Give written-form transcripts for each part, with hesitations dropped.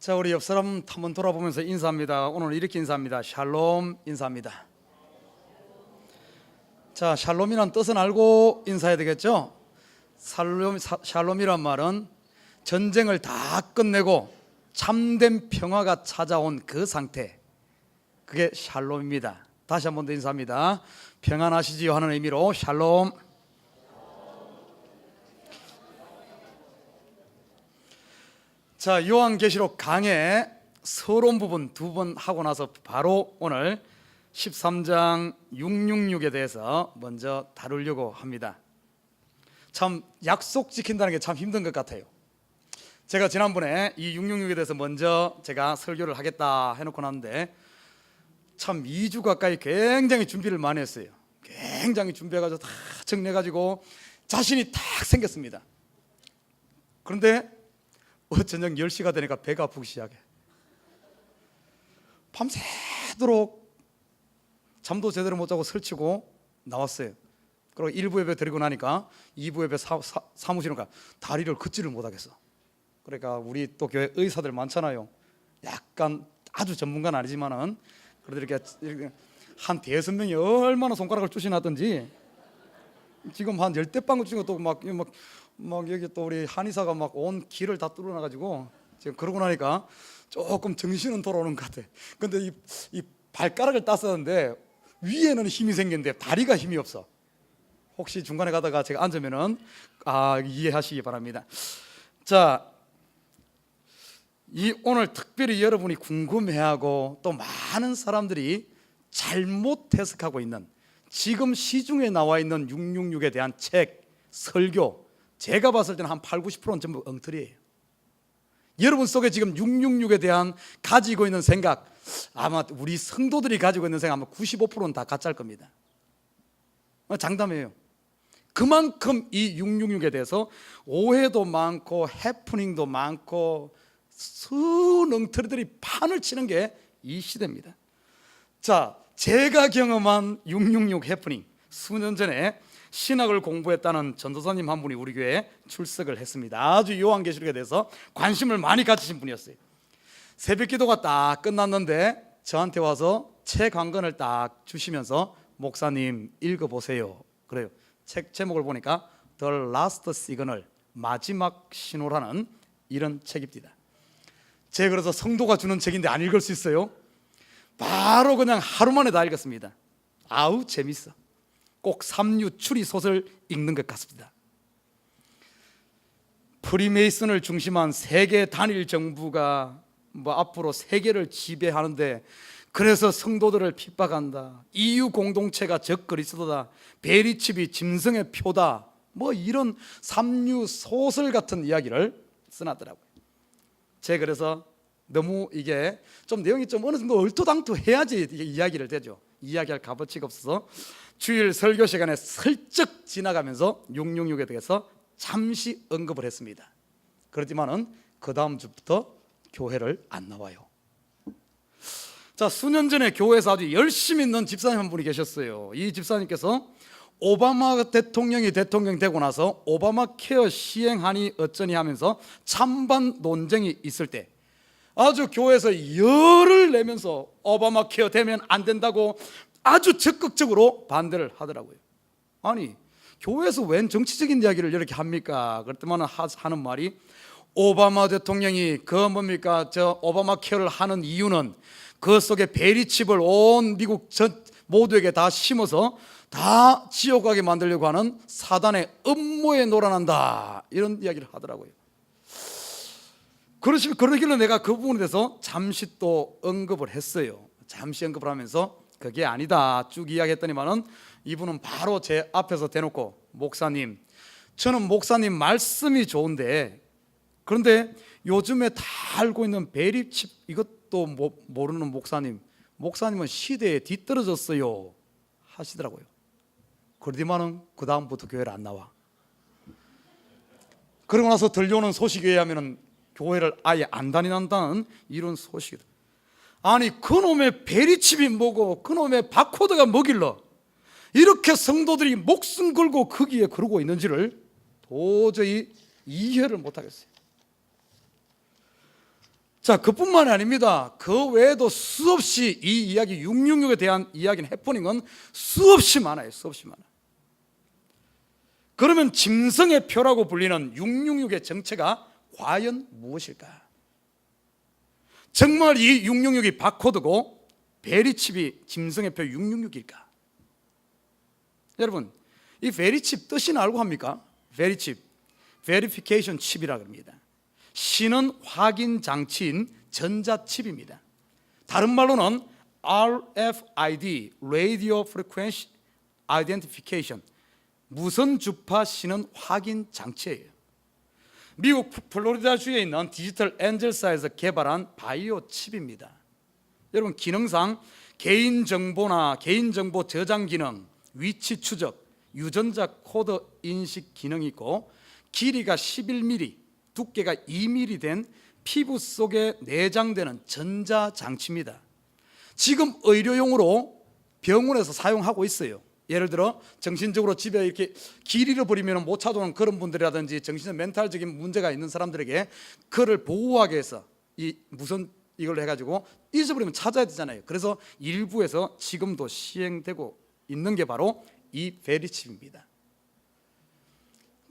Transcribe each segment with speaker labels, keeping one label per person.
Speaker 1: 자, 우리 옆 사람 한번 돌아보면서 인사합니다. 오늘 이렇게 인사합니다. 샬롬 인사합니다. 자, 샬롬이란 뜻은 알고 인사해야 되겠죠? 샬롬이란 말은 전쟁을 다 끝내고 참된 평화가 찾아온 그 상태, 그게 샬롬입니다. 다시 한 번 더 인사합니다. 평안하시지요 하는 의미로 샬롬. 자, 요한계시록 강의 서론 부분 두 번 하고 나서 바로 오늘 13장 666에 대해서 먼저 다루려고 합니다. 참 약속 지킨다는 게 참 힘든 것 같아요. 제가 지난번에 이 666에 대해서 먼저 제가 설교를 하겠다 해놓고 났는데 참 2주 가까이 굉장히 준비를 많이 했어요. 굉장히 준비해가지고 다 정리해가지고 자신이 탁 생겼습니다. 그런데 저녁 10시가 되니까 배가 아프기 시작해. 밤새도록 잠도 제대로 못 자고 설치고 나왔어요. 그리고 1부 예배 드리고 나니까 2부 예배 사무실로 가 다리를 걷지를 못하겠어. 그러니까 우리 또 교회 의사들 많잖아요. 약간 아주 전문가는 아니지만은 그래도 이렇게 한 5명이 얼마나 손가락을 쑤시놨던지 지금 한 10대빵 중에 또 막 여기 또 우리 한의사가 막 온 길을 다 뚫어놔가지고 지금 그러고 나니까 조금 정신은 돌아오는 것 같아. 근데 이 발가락을 땄었는데 위에는 힘이 생겼는데 다리가 힘이 없어. 혹시 중간에 가다가 제가 앉으면은 이해하시기 바랍니다. 자, 이 오늘 특별히 여러분이 궁금해하고 또 많은 사람들이 잘못 해석하고 있는 지금 시중에 나와 있는 666에 대한 책, 설교, 제가 봤을 때는 한 80-90%는 전부 엉터리예요. 여러분 속에 지금 666에 대한 가지고 있는 생각, 아마 우리 성도들이 가지고 있는 생각 아마 95%는 다 가짜일 겁니다. 장담이에요. 그만큼 이 666에 대해서 오해도 많고 해프닝도 많고 수능터리들이 판을 치는 게 이 시대입니다. 자, 제가 경험한 666 해프닝, 수년 전에 신학을 공부했다는 전도사님 한 분이 우리 교회에 출석을 했습니다. 아주 요한계시록에 대해서 관심을 많이 가지신 분이었어요. 새벽 기도가 딱 끝났는데 저한테 와서 책 한 권을 딱 주시면서 목사님 읽어보세요. 그래요. 책 제목을 보니까 The Last Signal, 마지막 신호라는 이런 책입니다. 제가 그래서 성도가 주는 책인데 안 읽을 수 있어요? 바로 그냥 하루 만에 다 읽었습니다. 아우 재밌어. 꼭 삼류 추리 소설 읽는 것 같습니다. 프리메이슨을 중심한 세계 단일 정부가 앞으로 세계를 지배하는데 그래서 성도들을 핍박한다. EU 공동체가 적 그리스도다. 베리칩이 짐승의 표다. 이런 삼류 소설 같은 이야기를 써놨더라고요. 제가 그래서 너무 이게 좀 내용이 좀 어느 정도 얼토당토해야지 이야기를 되죠. 이야기할 값어치가 없어서 주일 설교 시간에 슬쩍 지나가면서 666에 대해서 잠시 언급을 했습니다. 그렇지만은 그 다음 주부터 교회를 안 나와요. 자, 수년 전에 교회에서 아주 열심히 있는 집사님 한 분이 계셨어요. 이 집사님께서 오바마 대통령이 대통령 되고 나서 오바마 케어 시행하니 어쩌니 하면서 찬반 논쟁이 있을 때 아주 교회에서 열을 내면서 오바마 케어 되면 안 된다고 아주 적극적으로 반대를 하더라고요. 아니, 교회에서 웬 정치적인 이야기를 이렇게 합니까? 그랬더니 하는 말이 오바마 대통령이 저 오바마 케어를 하는 이유는 그 속에 베리칩을 온 미국 전 모두에게 다 심어서 다 지옥 가게 만들려고 하는 사단의 음모에 놀아난다, 이런 이야기를 하더라고요. 그러길래 내가 그 부분에 대해서 잠시 또 언급을 했어요. 잠시 언급을 하면서 그게 아니다 쭉 이야기했더니만은 이분은 바로 제 앞에서 대놓고 목사님, 저는 목사님 말씀이 좋은데 그런데 요즘에 다 알고 있는 베리칩 이것도 모르는 목사님은 시대에 뒤떨어졌어요 하시더라고요. 그러더니만은 그 다음부터 교회를 안 나와. 그러고 나서 들려오는 소식에 의하면은 교회를 아예 안 다닌다는 이런 소식이다. 아니, 그놈의 베리칩이 뭐고 그놈의 바코드가 뭐길래 이렇게 성도들이 목숨 걸고 거기에 그러고 있는지를 도저히 이해를 못하겠어요. 자, 그뿐만이 아닙니다. 그 외에도 수없이 이 이야기 666에 대한 이야기는 해프닝은 수없이 많아요. 수없이 많아요. 그러면 짐승의 표라고 불리는 666의 정체가 과연 무엇일까? 정말 이 666이 바코드고 베리칩이 짐승의 표 666일까? 여러분, 이 베리칩 뜻이나 알고 합니까? 베리칩, Verification 칩이라고 합니다. 신은 확인 장치인 전자칩입니다. 다른 말로는 RFID, Radio Frequency Identification, 무선 주파 신은 확인 장치예요. 미국 플로리다주에 있는 디지털 엔젤사에서 개발한 바이오 칩입니다. 여러분, 기능상 개인정보나 개인정보 저장 기능, 위치 추적, 유전자 코드 인식 기능이 있고, 길이가 11mm, 두께가 2mm 된 피부 속에 내장되는 전자장치입니다. 지금 의료용으로 병원에서 사용하고 있어요. 예를 들어 정신적으로 집에 이렇게 길 잃어버리면 못 찾아오는 그런 분들이라든지 정신적 멘탈적인 문제가 있는 사람들에게 그를 보호하기 위해서 이 무슨 이걸 해가지고 잊어버리면 찾아야 되잖아요. 그래서 일부에서 지금도 시행되고 있는 게 바로 이 베리칩입니다.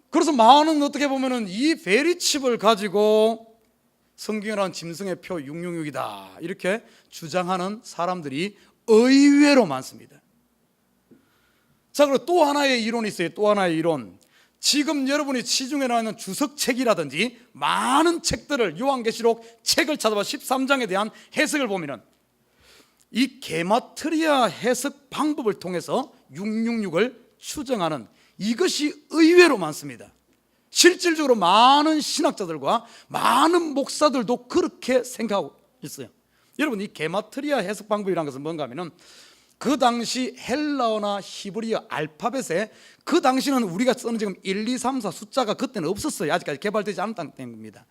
Speaker 1: 그래서 많은 어떻게 보면은 이 베리칩을 가지고 성경이라는 짐승의 표 666이다 이렇게 주장하는 사람들이 의외로 많습니다. 자, 그리고 또 하나의 이론이 있어요. 또 하나의 이론. 지금 여러분이 시중에 나와 있는 주석책이라든지 많은 책들을, 요한계시록 책을 찾아봐 13장에 대한 해석을 보면은 이 게마트리아 해석 방법을 통해서 666을 추정하는 이것이 의외로 많습니다. 실질적으로 많은 신학자들과 많은 목사들도 그렇게 생각하고 있어요. 여러분, 이 게마트리아 해석 방법이라는 것은 뭔가 하면은 그 당시 헬라어나 히브리어 알파벳에 그 당시는 우리가 쓰는 지금 1, 2, 3, 4 숫자가 그때는 없었어요. 아직까지 개발되지 않았다는 겁니다.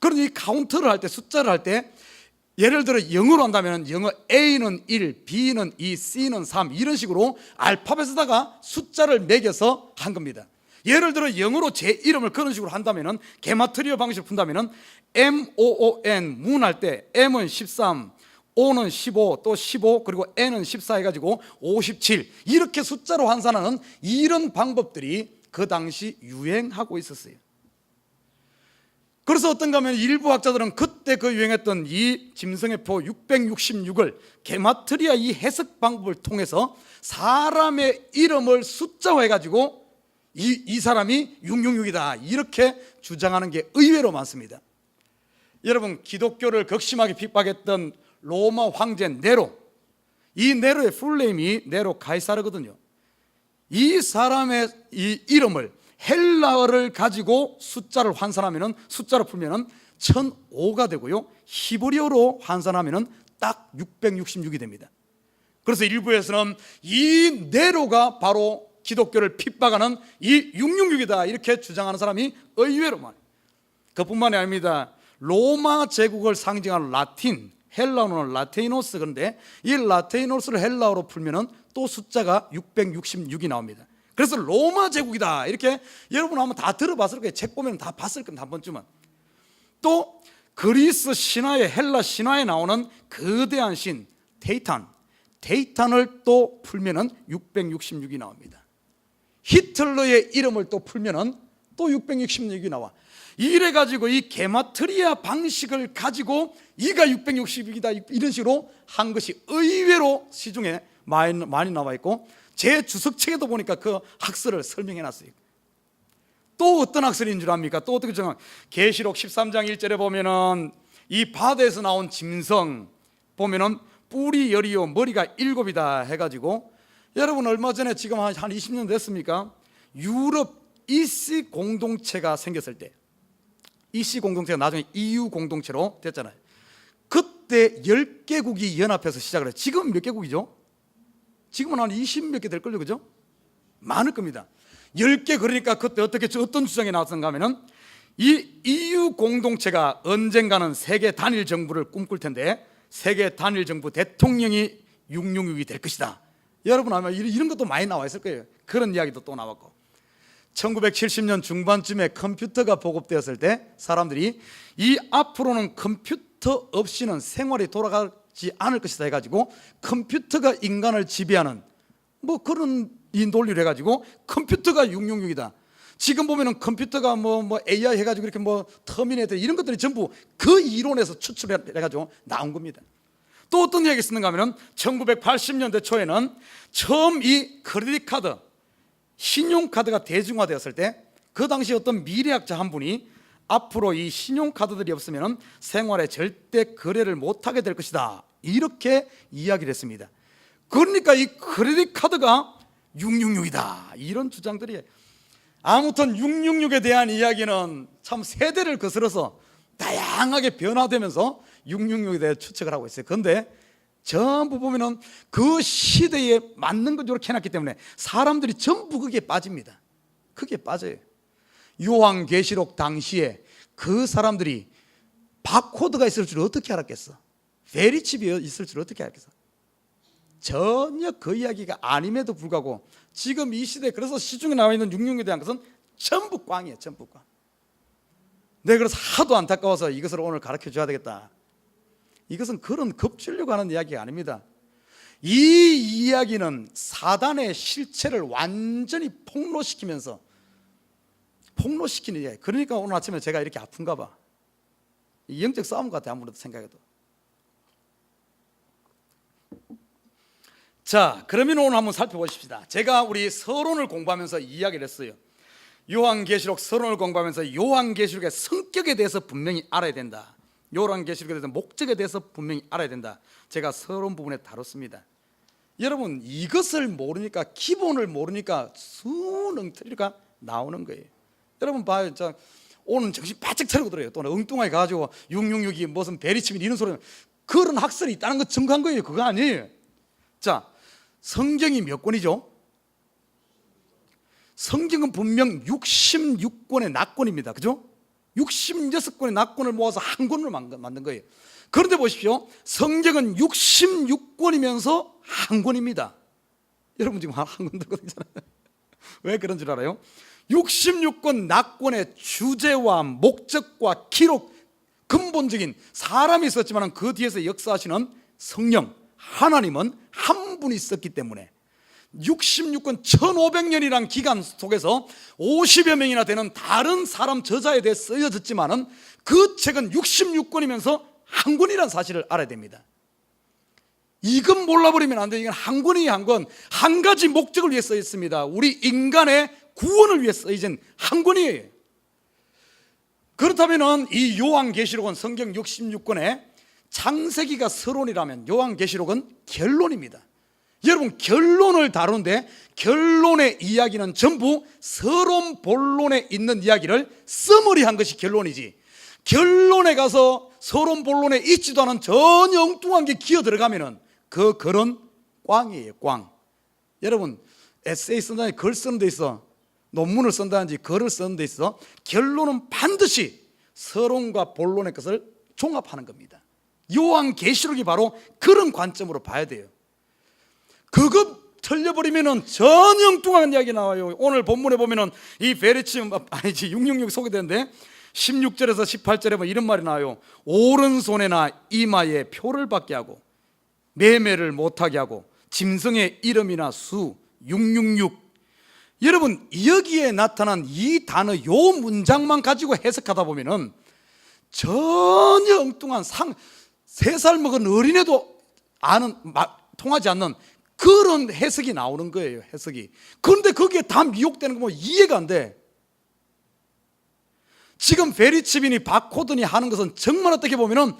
Speaker 1: 그런데 이 카운트를 할 때, 숫자를 할 때 예를 들어 영어로 한다면 영어 A는 1, B는 2, C는 3 이런 식으로 알파벳에다가 숫자를 매겨서 한 겁니다. 예를 들어 영어로 제 이름을 그런 식으로 한다면 게마트리아 방식을 푼다면 MOON 문 할 때 M은 13, O는 15, 또 15, 그리고 N은 14 해가지고 57 이렇게 숫자로 환산하는 이런 방법들이 그 당시 유행하고 있었어요. 그래서 어떤가 하면 일부 학자들은 그때 그 유행했던 이 짐승의 표 666을 게마트리아 이 해석 방법을 통해서 사람의 이름을 숫자화해가지고 이 사람이 666이다 이렇게 주장하는 게 의외로 많습니다. 여러분, 기독교를 극심하게 핍박했던 로마 황제 네로, 이 네로의 풀네임이 네로 가이사르거든요. 이 사람의 이 이름을 헬라어를 가지고 숫자를 환산하면은, 숫자로 풀면은 1005가 되고요, 히브리어로 환산하면은 딱 666이 됩니다. 그래서 일부에서는 이 네로가 바로 기독교를 핍박하는 이 666이다 이렇게 주장하는 사람이 의외로 많아요. 그뿐만이 아닙니다. 로마 제국을 상징하는 라틴, 헬라어는 라테이노스, 그런데 이 라테이노스를 헬라어로 풀면은 또 숫자가 666이 나옵니다. 그래서 로마 제국이다 이렇게 여러분 한번 다 들어봤을 거예요. 책 보면 다 봤을 겁니다. 한 번쯤은. 또 그리스 신화에, 헬라 신화에 나오는 거대한 신 데이탄을 또 풀면은 666이 나옵니다. 히틀러의 이름을 또 풀면은 또 666이 나와. 이래 가지고 이 게마트리아 방식을 가지고 이가 666이다 이런 식으로 한 것이 의외로 시중에 많이 나와 있고, 제 주석책에도 보니까 그 학설을 설명해 놨어요. 또 어떤 학설인 줄 압니까? 또 어떻게 정한? 계시록 13장 1절에 보면은 이 바다에서 나온 짐승 보면은 뿔이 10이요 머리가 7이다 해가지고, 여러분 얼마 전에 지금 한 20년 됐습니까? 유럽 EC 공동체가 생겼을 때, EC 공동체가 나중에 EU 공동체로 됐잖아요. 그때 10개국이 연합해서 시작을 해요. 지금 몇 개국이죠? 지금은 한 20몇 개 될걸요, 그죠? 많을 겁니다. 10개. 그러니까 그때 어떤 주장이 나왔던가 하면은 이 EU 공동체가 언젠가는 세계 단일 정부를 꿈꿀 텐데 세계 단일 정부 대통령이 666이 될 것이다. 여러분 아마 이런 것도 많이 나와 있을 거예요. 그런 이야기도 또 나왔고, 1970년 중반쯤에 컴퓨터가 보급되었을 때 사람들이 이 앞으로는 컴퓨터 컴퓨터 없이는 생활이 돌아가지 않을 것이다 해가지고 컴퓨터가 인간을 지배하는 뭐 그런 이 논리를 해가지고 컴퓨터가 666이다. 지금 보면은 컴퓨터가 뭐 AI 해가지고 이렇게 뭐 터미네이터 이런 것들이 전부 그 이론에서 추출해가지고 나온 겁니다. 또 어떤 이야기 쓰는가 하면은 1980년대 초에는 처음 이 크레딧 카드, 신용카드가 대중화되었을 때 그 당시 어떤 미래학자 한 분이 앞으로 이 신용카드들이 없으면 생활에 절대 거래를 못하게 될 것이다, 이렇게 이야기를 했습니다. 그러니까 이 크레딧 카드가 666이다, 이런 주장들이. 아무튼 666에 대한 이야기는 참 세대를 거슬러서 다양하게 변화되면서 666에 대해 추측을 하고 있어요. 그런데 전부 보면은 그 시대에 맞는 것 이렇게 해놨기 때문에 사람들이 전부 거기에 빠집니다. 거기에 빠져요. 요한계시록 당시에 그 사람들이 바코드가 있을 줄 어떻게 알았겠어? 베리칩이 있을 줄 어떻게 알겠어? 전혀 그 이야기가 아님에도 불구하고 지금 이 시대에, 그래서 시중에 나와 있는 666에 대한 것은 전부 꽝이에요. 전부 꽝. 네, 그래서 하도 안타까워서 이것을 오늘 가르쳐 줘야 되겠다. 이것은 그런 겁주려고 하는 이야기가 아닙니다. 이 이야기는 사단의 실체를 완전히 폭로시키는 이야기. 그러니까 오늘 아침에 제가 이렇게 아픈가 봐. 영적 싸움 같아, 아무래도 생각해도. 자, 그러면 오늘 한번 살펴보십시다. 제가 우리 서론을 공부하면서 이야기를 했어요. 요한계시록 서론을 공부하면서 요한계시록의 성격에 대해서 분명히 알아야 된다. 요한계시록에 대해서 목적에 대해서 분명히 알아야 된다. 제가 서론 부분에 다뤘습니다. 여러분, 이것을 모르니까, 기본을 모르니까 수능틀이가 나오는 거예요. 여러분 봐요. 오늘 정신 바짝 차리고 들어요. 또 엉뚱하게 가지고 666이 무슨 베리칩이 이런 소리, 그런 학설이 있다는 거 증거한 거예요. 그거 아니에요. 자, 성경이 몇 권이죠? 성경은 분명 66권의 낙권입니다. 그죠? 66권의 낙권을 모아서 한 권으로 만든 거예요. 그런데 보십시오. 성경은 66권이면서 한 권입니다. 여러분 지금 한 권 들고 있잖아요. 왜 그런 줄 알아요? 66권 낙권의 주제와 목적과 기록, 근본적인 사람이 있었지만 그 뒤에서 역사하시는 성령 하나님은 한 분이 있었기 때문에 66권 1500년이란 기간 속에서 50여 명이나 되는 다른 사람 저자에 대해 쓰여졌지만은 그 책은 66권이면서 한 권이라는 사실을 알아야 됩니다. 이건 몰라버리면 안 돼요. 이건 한 권이 한 권, 한 가지 목적을 위해 써 있습니다. 우리 인간의 구원을 위해 쓰여진 한 권이에요. 그렇다면 이 요한계시록은 성경 66권에 창세기가 서론이라면 요한계시록은 결론입니다. 여러분, 결론을 다루는데 결론의 이야기는 전부 서론 본론에 있는 이야기를 서머리한 것이 결론이지, 결론에 가서 서론 본론에 있지도 않은 전혀 엉뚱한 게 기어 들어가면은 그 글은 꽝이에요. 꽝. 여러분, 에세이 쓴다든지 글 쓰는 데 있어, 논문을 쓴다든지 글을 쓰는 데 있어 결론은 반드시 서론과 본론의 것을 종합하는 겁니다. 요한계시록이 바로 그런 관점으로 봐야 돼요. 그거 틀려버리면은 전혀 엉뚱한 이야기 나와요. 오늘 본문에 보면은 이 베리칩, 아니지, 666 소개되는데 16절에서 18절에 뭐 이런 말이 나와요. 오른손에나 이마에 표를 받게 하고 매매를 못하게 하고 짐승의 이름이나 수 666. 여러분, 여기에 나타난 이 단어, 요 문장만 가지고 해석하다 보면은 전혀 엉뚱한 3살 먹은 어린애도 통하지 않는 그런 해석이 나오는 거예요. 해석이. 그런데 거기에 다 미혹되는 거 보면 이해가 안 돼. 지금 베리칩이니 바코드니 하는 것은 정말 어떻게 보면은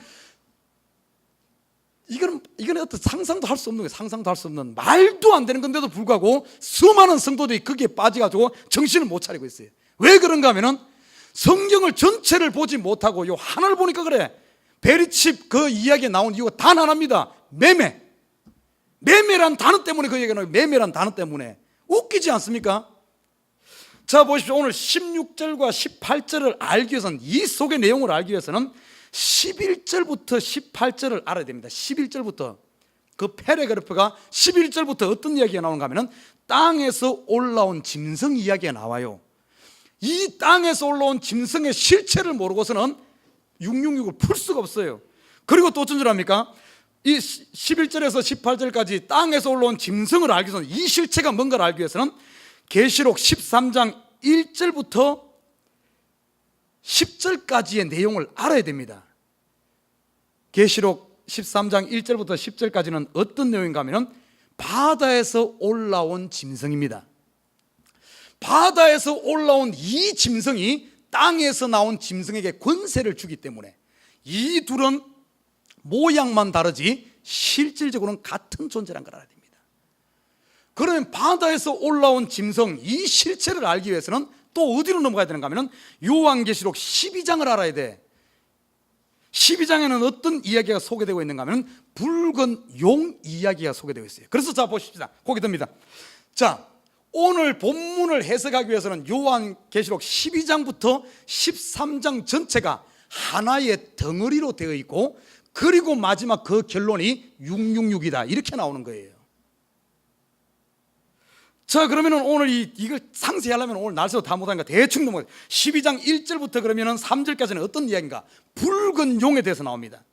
Speaker 1: 이건 어떤 상상도 할 수 없는 거예요. 상상도 할 수 없는, 말도 안 되는 건데도 불구하고 수많은 성도들이 거기에 빠져가지고 정신을 못 차리고 있어요. 왜 그런가 하면은 성경을 전체를 보지 못하고 요 하나를 보니까 그래. 베리칩 그 이야기에 나온 이유가 단 하나입니다. 매매란 단어 때문에 그 얘기가 나와요. 매매란 단어 때문에. 웃기지 않습니까? 자, 보십시오. 오늘 16절과 18절을 알기 위해서는, 이 속의 내용을 알기 위해서는 11절부터 18절을 알아야 됩니다. 11절부터 그 패러그래프가 11절부터 어떤 이야기가 나오는가 하면 땅에서 올라온 짐승 이야기가 나와요. 이 땅에서 올라온 짐승의 실체를 모르고서는 666을 풀 수가 없어요. 그리고 또 어쩐 줄 압니까? 이 11절에서 18절까지 땅에서 올라온 짐승을 알기 위해서는, 이 실체가 뭔가를 알기 위해서는 계시록 13장 1절부터 10절까지의 내용을 알아야 됩니다. 계시록 13장 1절부터 10절까지는 어떤 내용인가 하면 바다에서 올라온 짐승입니다. 바다에서 올라온 이 짐승이 땅에서 나온 짐승에게 권세를 주기 때문에 이 둘은 모양만 다르지 실질적으로는 같은 존재란 걸 알아야 됩니다. 그러면 바다에서 올라온 짐승, 이 실체를 알기 위해서는 또 어디로 넘어가야 되는가 하면 요한계시록 12장을 알아야 돼. 12장에는 어떤 이야기가 소개되고 있는가 하면 붉은 용 이야기가 소개되고 있어요. 그래서 자 보십시다. 거기 듭니다. 자, 오늘 본문을 해석하기 위해서는 요한계시록 12장부터 13장 전체가 하나의 덩어리로 되어 있고, 그리고 마지막 그 결론이 666이다 이렇게 나오는 거예요. 자, 그러면은 오늘 이걸 상세히 하려면 오늘 날짜도 다 못하니까 대충 넘어가요. 12장 1절부터 그러면은 3절까지는 어떤 이야기인가? 붉은 용에 대해서 나옵니다.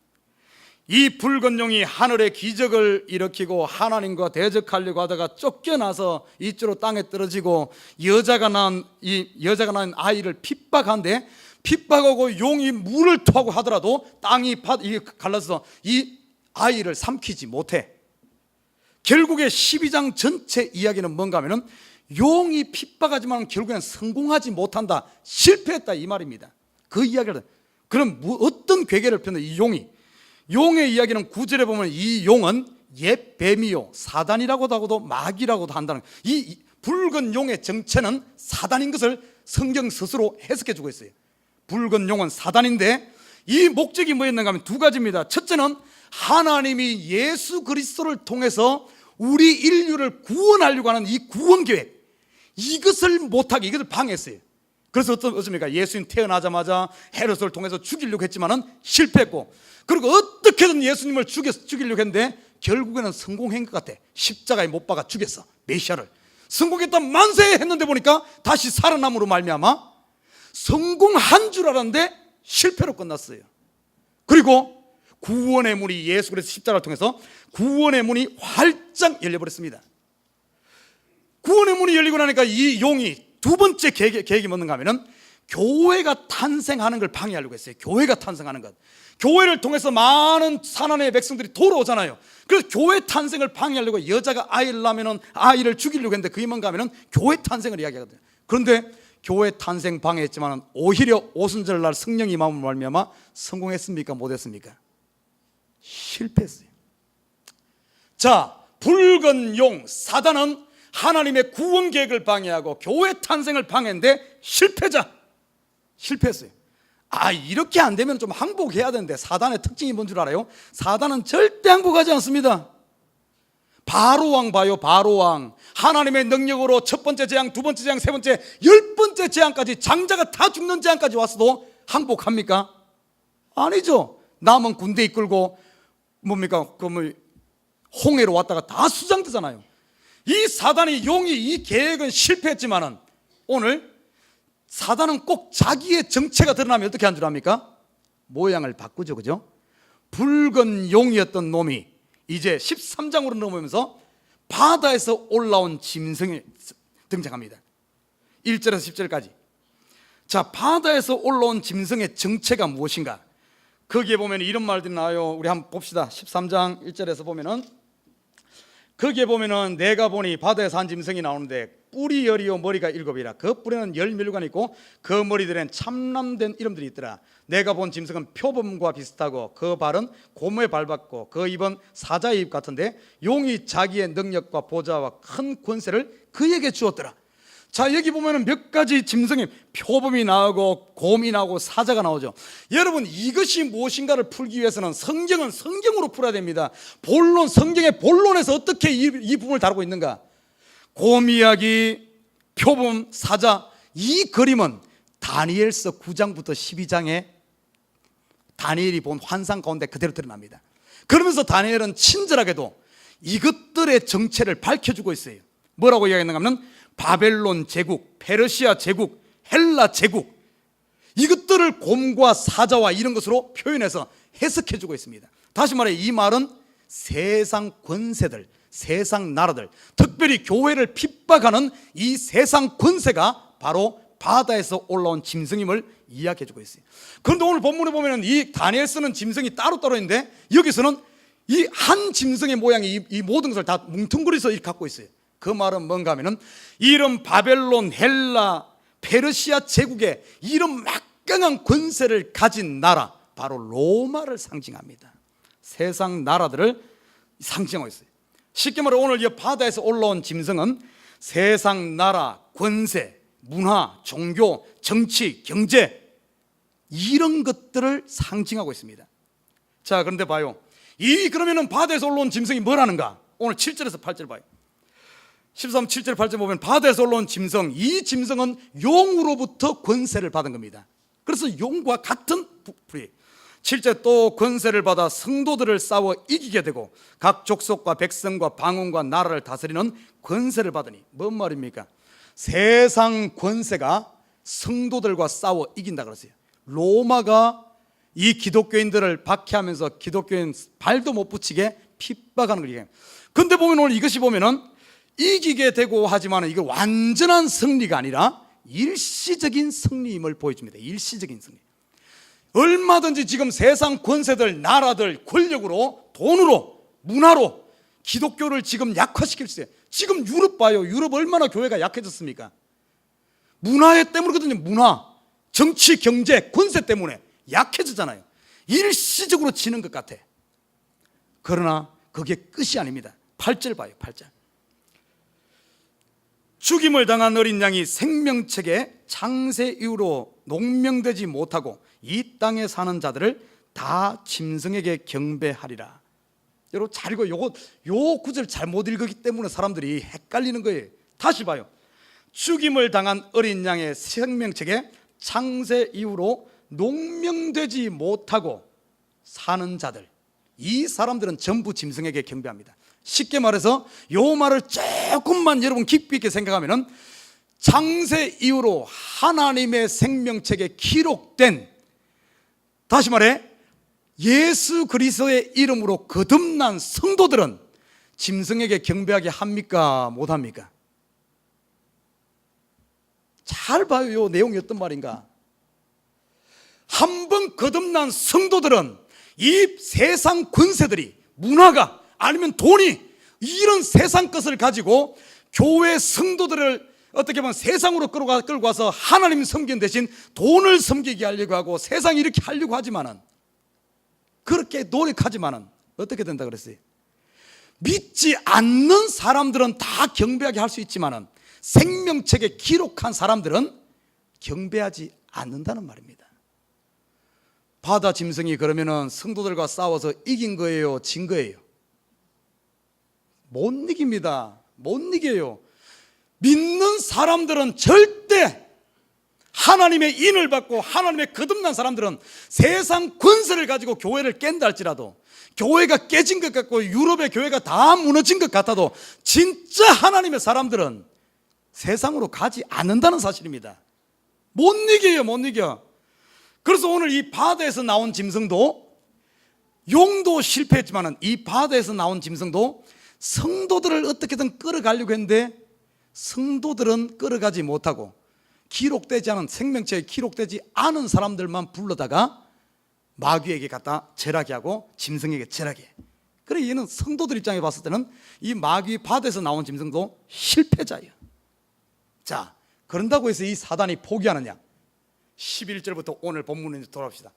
Speaker 1: 이 붉은 용이 하늘의 기적을 일으키고 하나님과 대적하려고 하다가 쫓겨나서 이쪽으로 땅에 떨어지고 여자가 낳은 아이를 핍박한데, 핍박하고 용이 물을 토하고 하더라도 땅이 갈라서 이 아이를 삼키지 못해. 결국에 12장 전체 이야기는 뭔가 하면은 용이 핍박하지만 결국에는 성공하지 못한다, 실패했다 이 말입니다. 그 이야기를. 그럼 어떤 괴계를 폈는데 이 용의 이야기는 9절에 보면 이 용은 옛 뱀이요 사단이라고도 하고도 마귀라고도 한다는, 이 붉은 용의 정체는 사단인 것을 성경 스스로 해석해 주고 있어요. 붉은 용은 사단인데 이 목적이 뭐였는가 하면 두 가지입니다. 첫째는 하나님이 예수 그리스도를 통해서 우리 인류를 구원하려고 하는 이 구원 계획, 이것을 못하게, 이것을 방해했어요. 그래서 어떻습니까? 예수님 태어나자마자 헤롯을 통해서 죽이려고 했지만은 실패했고, 그리고 어떻게든 예수님을 죽이려고 했는데 결국에는 성공한 것 같아. 십자가에 못 박아 죽였어, 메시아를. 성공했다 만세 했는데 보니까 다시 살아남으로 말미암아 성공한 줄 알았는데 실패로 끝났어요. 그리고 구원의 문이, 예수 그리스도 십자가를 통해서 구원의 문이 활짝 열려버렸습니다. 구원의 문이 열리고 나니까 이 용이 두 번째 계획이 뭔가 하면은 교회가 탄생하는 걸 방해하려고 했어요. 교회가 탄생하는 것, 교회를 통해서 많은 하나님의 백성들이 돌아오잖아요. 그래서 교회 탄생을 방해하려고 여자가 아이를 낳으면 아이를 죽이려고 했는데 그게 뭔가 하면은 교회 탄생을 이야기하거든요. 그런데 교회 탄생 방해했지만 오히려 오순절날 성령이 임함을 말미암아 성공했습니까? 못했습니까? 실패했어요. 자, 붉은 용 사단은 하나님의 구원 계획을 방해하고 교회 탄생을 방해했는데 실패했어요. 이렇게 안 되면 좀 항복해야 되는데, 사단의 특징이 뭔 줄 알아요? 사단은 절대 항복하지 않습니다. 바로왕 봐요. 바로왕 하나님의 능력으로 첫 번째 재앙, 두 번째 재앙, 세 번째, 10번째 재앙까지, 장자가 다 죽는 재앙까지 왔어도 항복합니까? 아니죠. 남은 군대 이끌고 뭡니까? 홍해로 왔다가 다 수장되잖아요. 이 사단이, 용이 이 계획은 실패했지만은 오늘 사단은 꼭 자기의 정체가 드러나면 어떻게 한 줄 압니까? 모양을 바꾸죠. 그죠? 붉은 용이었던 놈이 이제 13장으로 넘어오면서 바다에서 올라온 짐승이 등장합니다. 1절에서 10절까지. 자, 바다에서 올라온 짐승의 정체가 무엇인가? 거기에 보면 이런 말들이 나와요. 우리 한번 봅시다. 13장 1절에서 보면은, 거기에 보면은 내가 보니 바다에서 한 짐승이 나오는데 뿔이 10이요 머리가 7이라. 그 뿔에는 10멸관이 있고 그 머리들엔 참남된 이름들이 있더라. 내가 본 짐승은 표범과 비슷하고 그 발은 고무에 밟았고 그 입은 사자의 입 같은데 용이 자기의 능력과 보좌와 큰 권세를 그에게 주었더라. 자, 여기 보면은 몇 가지 짐승이, 표범이 나오고 곰이 나오고 사자가 나오죠. 여러분, 이것이 무엇인가를 풀기 위해서는 성경은 성경으로 풀어야 됩니다. 본론, 성경의 본론에서 어떻게 이 부분을 다루고 있는가? 곰 이야기, 표범, 사자, 이 그림은 다니엘서 9장부터 12장에 다니엘이 본 환상 가운데 그대로 드러납니다. 그러면서 다니엘은 친절하게도 이것들의 정체를 밝혀주고 있어요. 뭐라고 이야기했는가 하면 바벨론 제국, 페르시아 제국, 헬라 제국, 이것들을 곰과 사자와 이런 것으로 표현해서 해석해주고 있습니다. 다시 말해 이 말은 세상 권세들, 세상 나라들, 특별히 교회를 핍박하는 이 세상 권세가 바로 바다에서 올라온 짐승임을 이야기해주고 있어요. 그런데 오늘 본문에 보면 이 다니엘 쓰는 짐승이 따로따로 있는데 여기서는 이 한 짐승의 모양이 이 모든 것을 다 뭉뚱그려서 이렇게 갖고 있어요. 그 말은 뭔가 하면은 이런 바벨론, 헬라, 페르시아 제국의 이런 막강한 권세를 가진 나라, 바로 로마를 상징합니다. 세상 나라들을 상징하고 있어요. 쉽게 말해 오늘 이 바다에서 올라온 짐승은 세상 나라, 권세, 문화, 종교, 정치, 경제 이런 것들을 상징하고 있습니다. 자, 그런데 봐요. 그러면은 바다에서 올라온 짐승이 뭐라는가? 오늘 7절에서 8절 봐요. 13, 7절, 8절 보면 바다에서 올라온 짐승, 이 짐승은 용으로부터 권세를 받은 겁니다. 그래서 용과 같은 부리. 7절 또 권세를 받아 성도들을 싸워 이기게 되고 각 족속과 백성과 방언과 나라를 다스리는 권세를 받으니 뭔 말입니까? 세상 권세가 성도들과 싸워 이긴다 그랬어요. 로마가 이 기독교인들을 박해하면서 기독교인 발도 못 붙이게 핍박하는 거예요. 근데 보면 오늘 이것이 보면은 이기게 되고 하지만 이거 완전한 승리가 아니라 일시적인 승리임을 보여줍니다. 일시적인 승리. 얼마든지 지금 세상 권세들, 나라들, 권력으로, 돈으로, 문화로 기독교를 지금 약화시킬 수 있어요. 지금 유럽 봐요. 유럽 얼마나 교회가 약해졌습니까? 문화 때문이거든요. 문화, 정치, 경제, 권세 때문에 약해지잖아요. 일시적으로 지는 것 같아. 그러나 그게 끝이 아닙니다. 8절 봐요. 8절. 죽임을 당한 어린 양이 생명책에 창세 이후로 농명되지 못하고 이 땅에 사는 자들을 다 짐승에게 경배하리라. 여러분 잘 읽어요. 요 구절 잘못 읽었기 때문에 사람들이 헷갈리는 거예요. 다시 봐요. 죽임을 당한 어린 양의 생명책에 창세 이후로 농명되지 못하고 사는 자들, 이 사람들은 전부 짐승에게 경배합니다. 쉽게 말해서 요 말을 조금만 여러분 깊이 있게 생각하면은 창세 이후로 하나님의 생명책에 기록된, 다시 말해 예수 그리스도의 이름으로 거듭난 성도들은 짐승에게 경배하게 합니까? 못합니까? 잘 봐요. 요 내용이 어떤 말인가. 한 번 거듭난 성도들은 이 세상 권세들이, 문화가 아니면 돈이, 이런 세상 것을 가지고 교회 성도들을 어떻게 보면 세상으로 끌고 와서 하나님 섬기는 대신 돈을 섬기게 하려고 하고 세상 이렇게 하려고 하지만은, 그렇게 노력하지만은 어떻게 된다 그랬어요? 믿지 않는 사람들은 다 경배하게 할 수 있지만은 생명책에 기록한 사람들은 경배하지 않는다는 말입니다. 바다 짐승이 그러면은 성도들과 싸워서 이긴 거예요? 진 거예요? 못 이깁니다. 못 이겨요. 믿는 사람들은 절대, 하나님의 인을 받고 하나님의 거듭난 사람들은 세상 권세를 가지고 교회를 깬다 할지라도, 교회가 깨진 것 같고 유럽의 교회가 다 무너진 것 같아도 진짜 하나님의 사람들은 세상으로 가지 않는다는 사실입니다. 못 이겨요. 못 이겨. 그래서 오늘 이 바다에서 나온 짐승도, 용도 실패했지만 이 바다에서 나온 짐승도 성도들을 어떻게든 끌어가려고 했는데 성도들은 끌어가지 못하고 기록되지 않은, 생명체에 기록되지 않은 사람들만 불러다가 마귀에게 갖다 절하게 하고 짐승에게 절하게 해. 그래, 얘는 성도들 입장에 봤을 때는 이 마귀 바다에서 나온 짐승도 실패자예요. 자, 그런다고 해서 이 사단이 포기하느냐? 11절부터 오늘 본문에 돌아옵시다.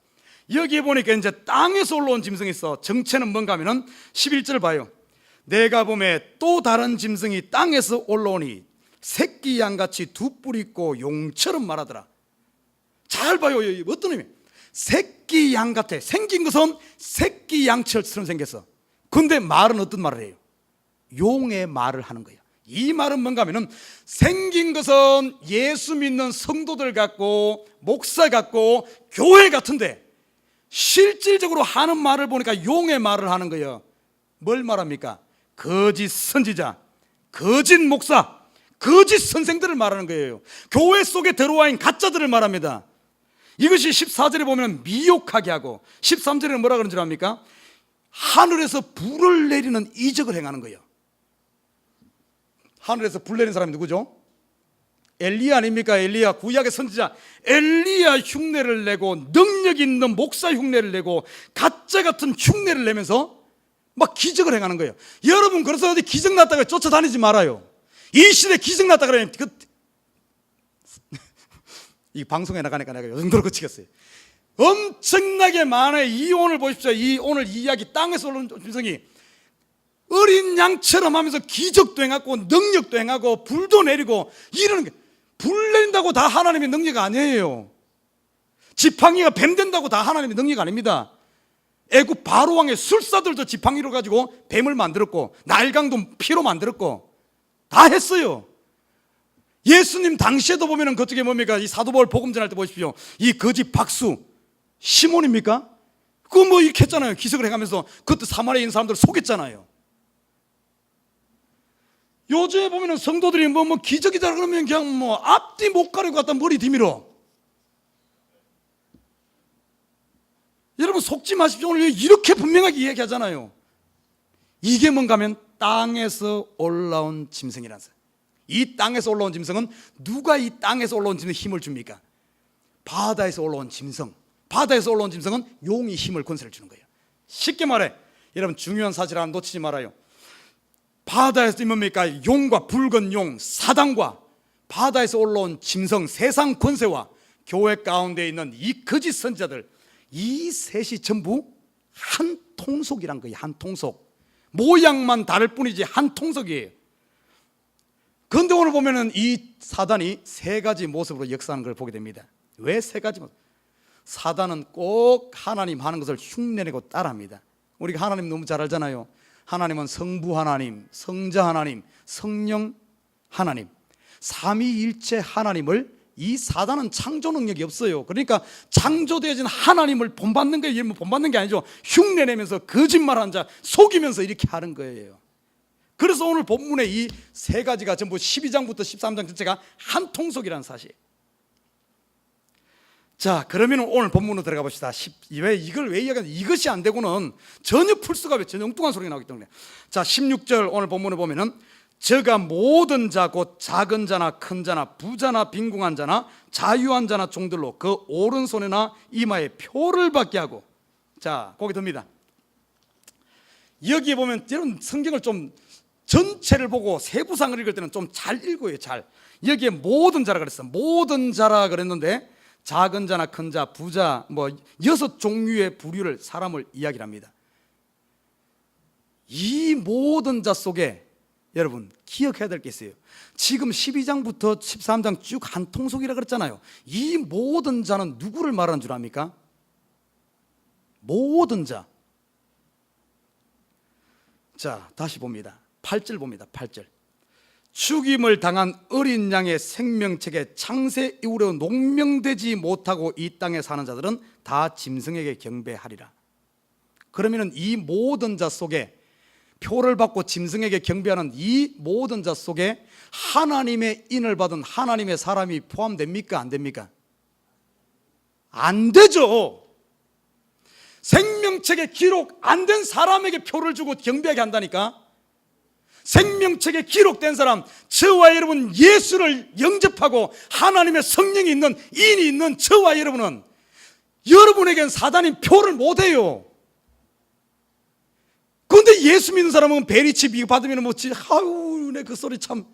Speaker 1: 여기에 보니까 이제 땅에서 올라온 짐승이 있어. 정체는 뭔가 하면은 11절 봐요. 내가 보매 또 다른 짐승이 땅에서 올라오니 새끼 양같이 두 뿔이 있고 용처럼 말하더라. 잘 봐요. 어떤 의미? 새끼 양 같아. 생긴 것은 새끼 양처럼 생겼어. 근데 말은 어떤 말을 해요? 용의 말을 하는 거예요. 이 말은 뭔가 하면은 생긴 것은 예수 믿는 성도들 같고 목사 같고 교회 같은데 실질적으로 하는 말을 보니까 용의 말을 하는 거예요. 뭘 말합니까? 거짓 선지자, 거짓 목사, 거짓 선생들을 말하는 거예요. 교회 속에 들어와 있는 가짜들을 말합니다. 이것이 14절에 보면 미혹하게 하고 13절에는 뭐라 그런 줄 압니까? 하늘에서 불을 내리는 이적을 행하는 거예요. 하늘에서 불 내리는 사람이 누구죠? 엘리야 아닙니까? 엘리야, 구약의 선지자 엘리야 흉내를 내고 능력 있는 목사 흉내를 내고 가짜 같은 흉내를 내면서 막 기적을 행하는 거예요. 여러분, 그래서 어디 기적 났다가 쫓아다니지 말아요. 이 시대 기적 났다 그러면 이 방송에 나가니까 내가 요 정도로 그치겠어요. 엄청나게 많아요. 이 오늘 보십시오. 이 오늘 이 이야기, 땅에서 올라온 짐승이 어린 양처럼 하면서 기적도 행하고 능력도 행하고 불도 내리고 이러는 게, 불 내린다고 다 하나님의 능력 아니에요. 지팡이가 뱀 된다고 다 하나님의 능력 아닙니다. 애굽 바로 왕의 술사들도 지팡이로 가지고 뱀을 만들었고 나일강도 피로 만들었고 다 했어요. 예수님 당시에도 보면은 그쪽에 뭡니까? 이 사도 바울 복음 전할 때 보십시오. 이 거짓 박수 시몬입니까? 그거 뭐 이렇게 했잖아요. 기적을 해가면서 그때 사마리아에 있는 사람들 속였잖아요. 요즘에 보면은 성도들이 뭐 기적이다 그러면 그냥 뭐 앞뒤 못 가리고 갖다 머리 뒤밀어. 여러분 속지 마십시오. 오늘 이렇게 분명하게 이야기하잖아요. 이게 뭔가 하면 땅에서 올라온 짐승이라는 거예요. 이 땅에서 올라온 짐승은, 누가 이 땅에서 올라온 짐승에 힘을 줍니까? 바다에서 올라온 짐승. 바다에서 올라온 짐승은 용이 힘을 권세를 주는 거예요. 쉽게 말해, 여러분 중요한 사실 하나 놓치지 말아요. 바다에서 뭡니까? 용과 붉은 용, 사단과 바다에서 올라온 짐승, 세상 권세와 교회 가운데 있는 이 거짓 선지자들, 이 셋이 전부 한 통속이란 거예요. 한 통속. 모양만 다를 뿐이지 한 통속이에요. 그런데 오늘 보면은 이 사단이 세 가지 모습으로 역사하는 걸 보게 됩니다. 왜 세 가지 모습? 사단은 꼭 하나님 하는 것을 흉내내고 따라합니다. 우리가 하나님 너무 잘 알잖아요. 하나님은 성부 하나님, 성자 하나님, 성령 하나님, 삼위일체 하나님을, 이 사단은 창조 능력이 없어요. 그러니까 창조되어진 하나님을 본받는 거예요. 본받는 게 아니죠. 흉내내면서 거짓말하는 자, 속이면서 이렇게 하는 거예요. 그래서 오늘 본문의 이 세 가지가 전부 12장부터 13장 전체가 한 통속이라는 사실. 자, 그러면 오늘 본문으로 들어가 봅시다. 이걸 왜 이야기하냐? 이것이 안 되고는 전혀 풀 수가 없어요. 전혀 엉뚱한 소리가 나오기 때문에. 자, 16절 오늘 본문을 보면은, 저가 모든 자 곧 작은 자나 큰 자나 부자나 빈궁한 자나 자유한 자나 종들로 그 오른손이나 이마에 표를 받게 하고. 자, 거기 듭니다. 여기에 보면 여러분 성경을 좀 전체를 보고 세부상을 읽을 때는 좀 잘 읽어요. 잘. 여기에 모든 자라 그랬어. 모든 자라 그랬는데 작은 자나 큰 자, 부자, 뭐 6종류의 부류를, 사람을 이야기를 합니다. 이 모든 자 속에 여러분 기억해야 될 게 있어요. 지금 12장부터 13장 쭉 한 통속이라 그랬잖아요. 이 모든 자는 누구를 말하는 줄 압니까? 모든 자. 자, 다시 봅니다. 8절 봅니다. 8절. 죽임을 당한 어린 양의 생명책에 창세 이후로 농명되지 못하고 이 땅에 사는 자들은 다 짐승에게 경배하리라. 그러면은 이 모든 자 속에, 표를 받고 짐승에게 경배하는 이 모든 자 속에 하나님의 인을 받은 하나님의 사람이 포함됩니까? 안 됩니까? 안 되죠. 생명책에 기록 안 된 사람에게 표를 주고 경배하게 한다니까. 생명책에 기록된 사람, 저와 여러분 예수를 영접하고 하나님의 성령이 있는, 인이 있는 저와 여러분은, 여러분에겐 사단이 표를 못해요. 그런데 예수 믿는 사람은 베리치 비교 받으면 뭐지? 아유, 내 그 소리 참.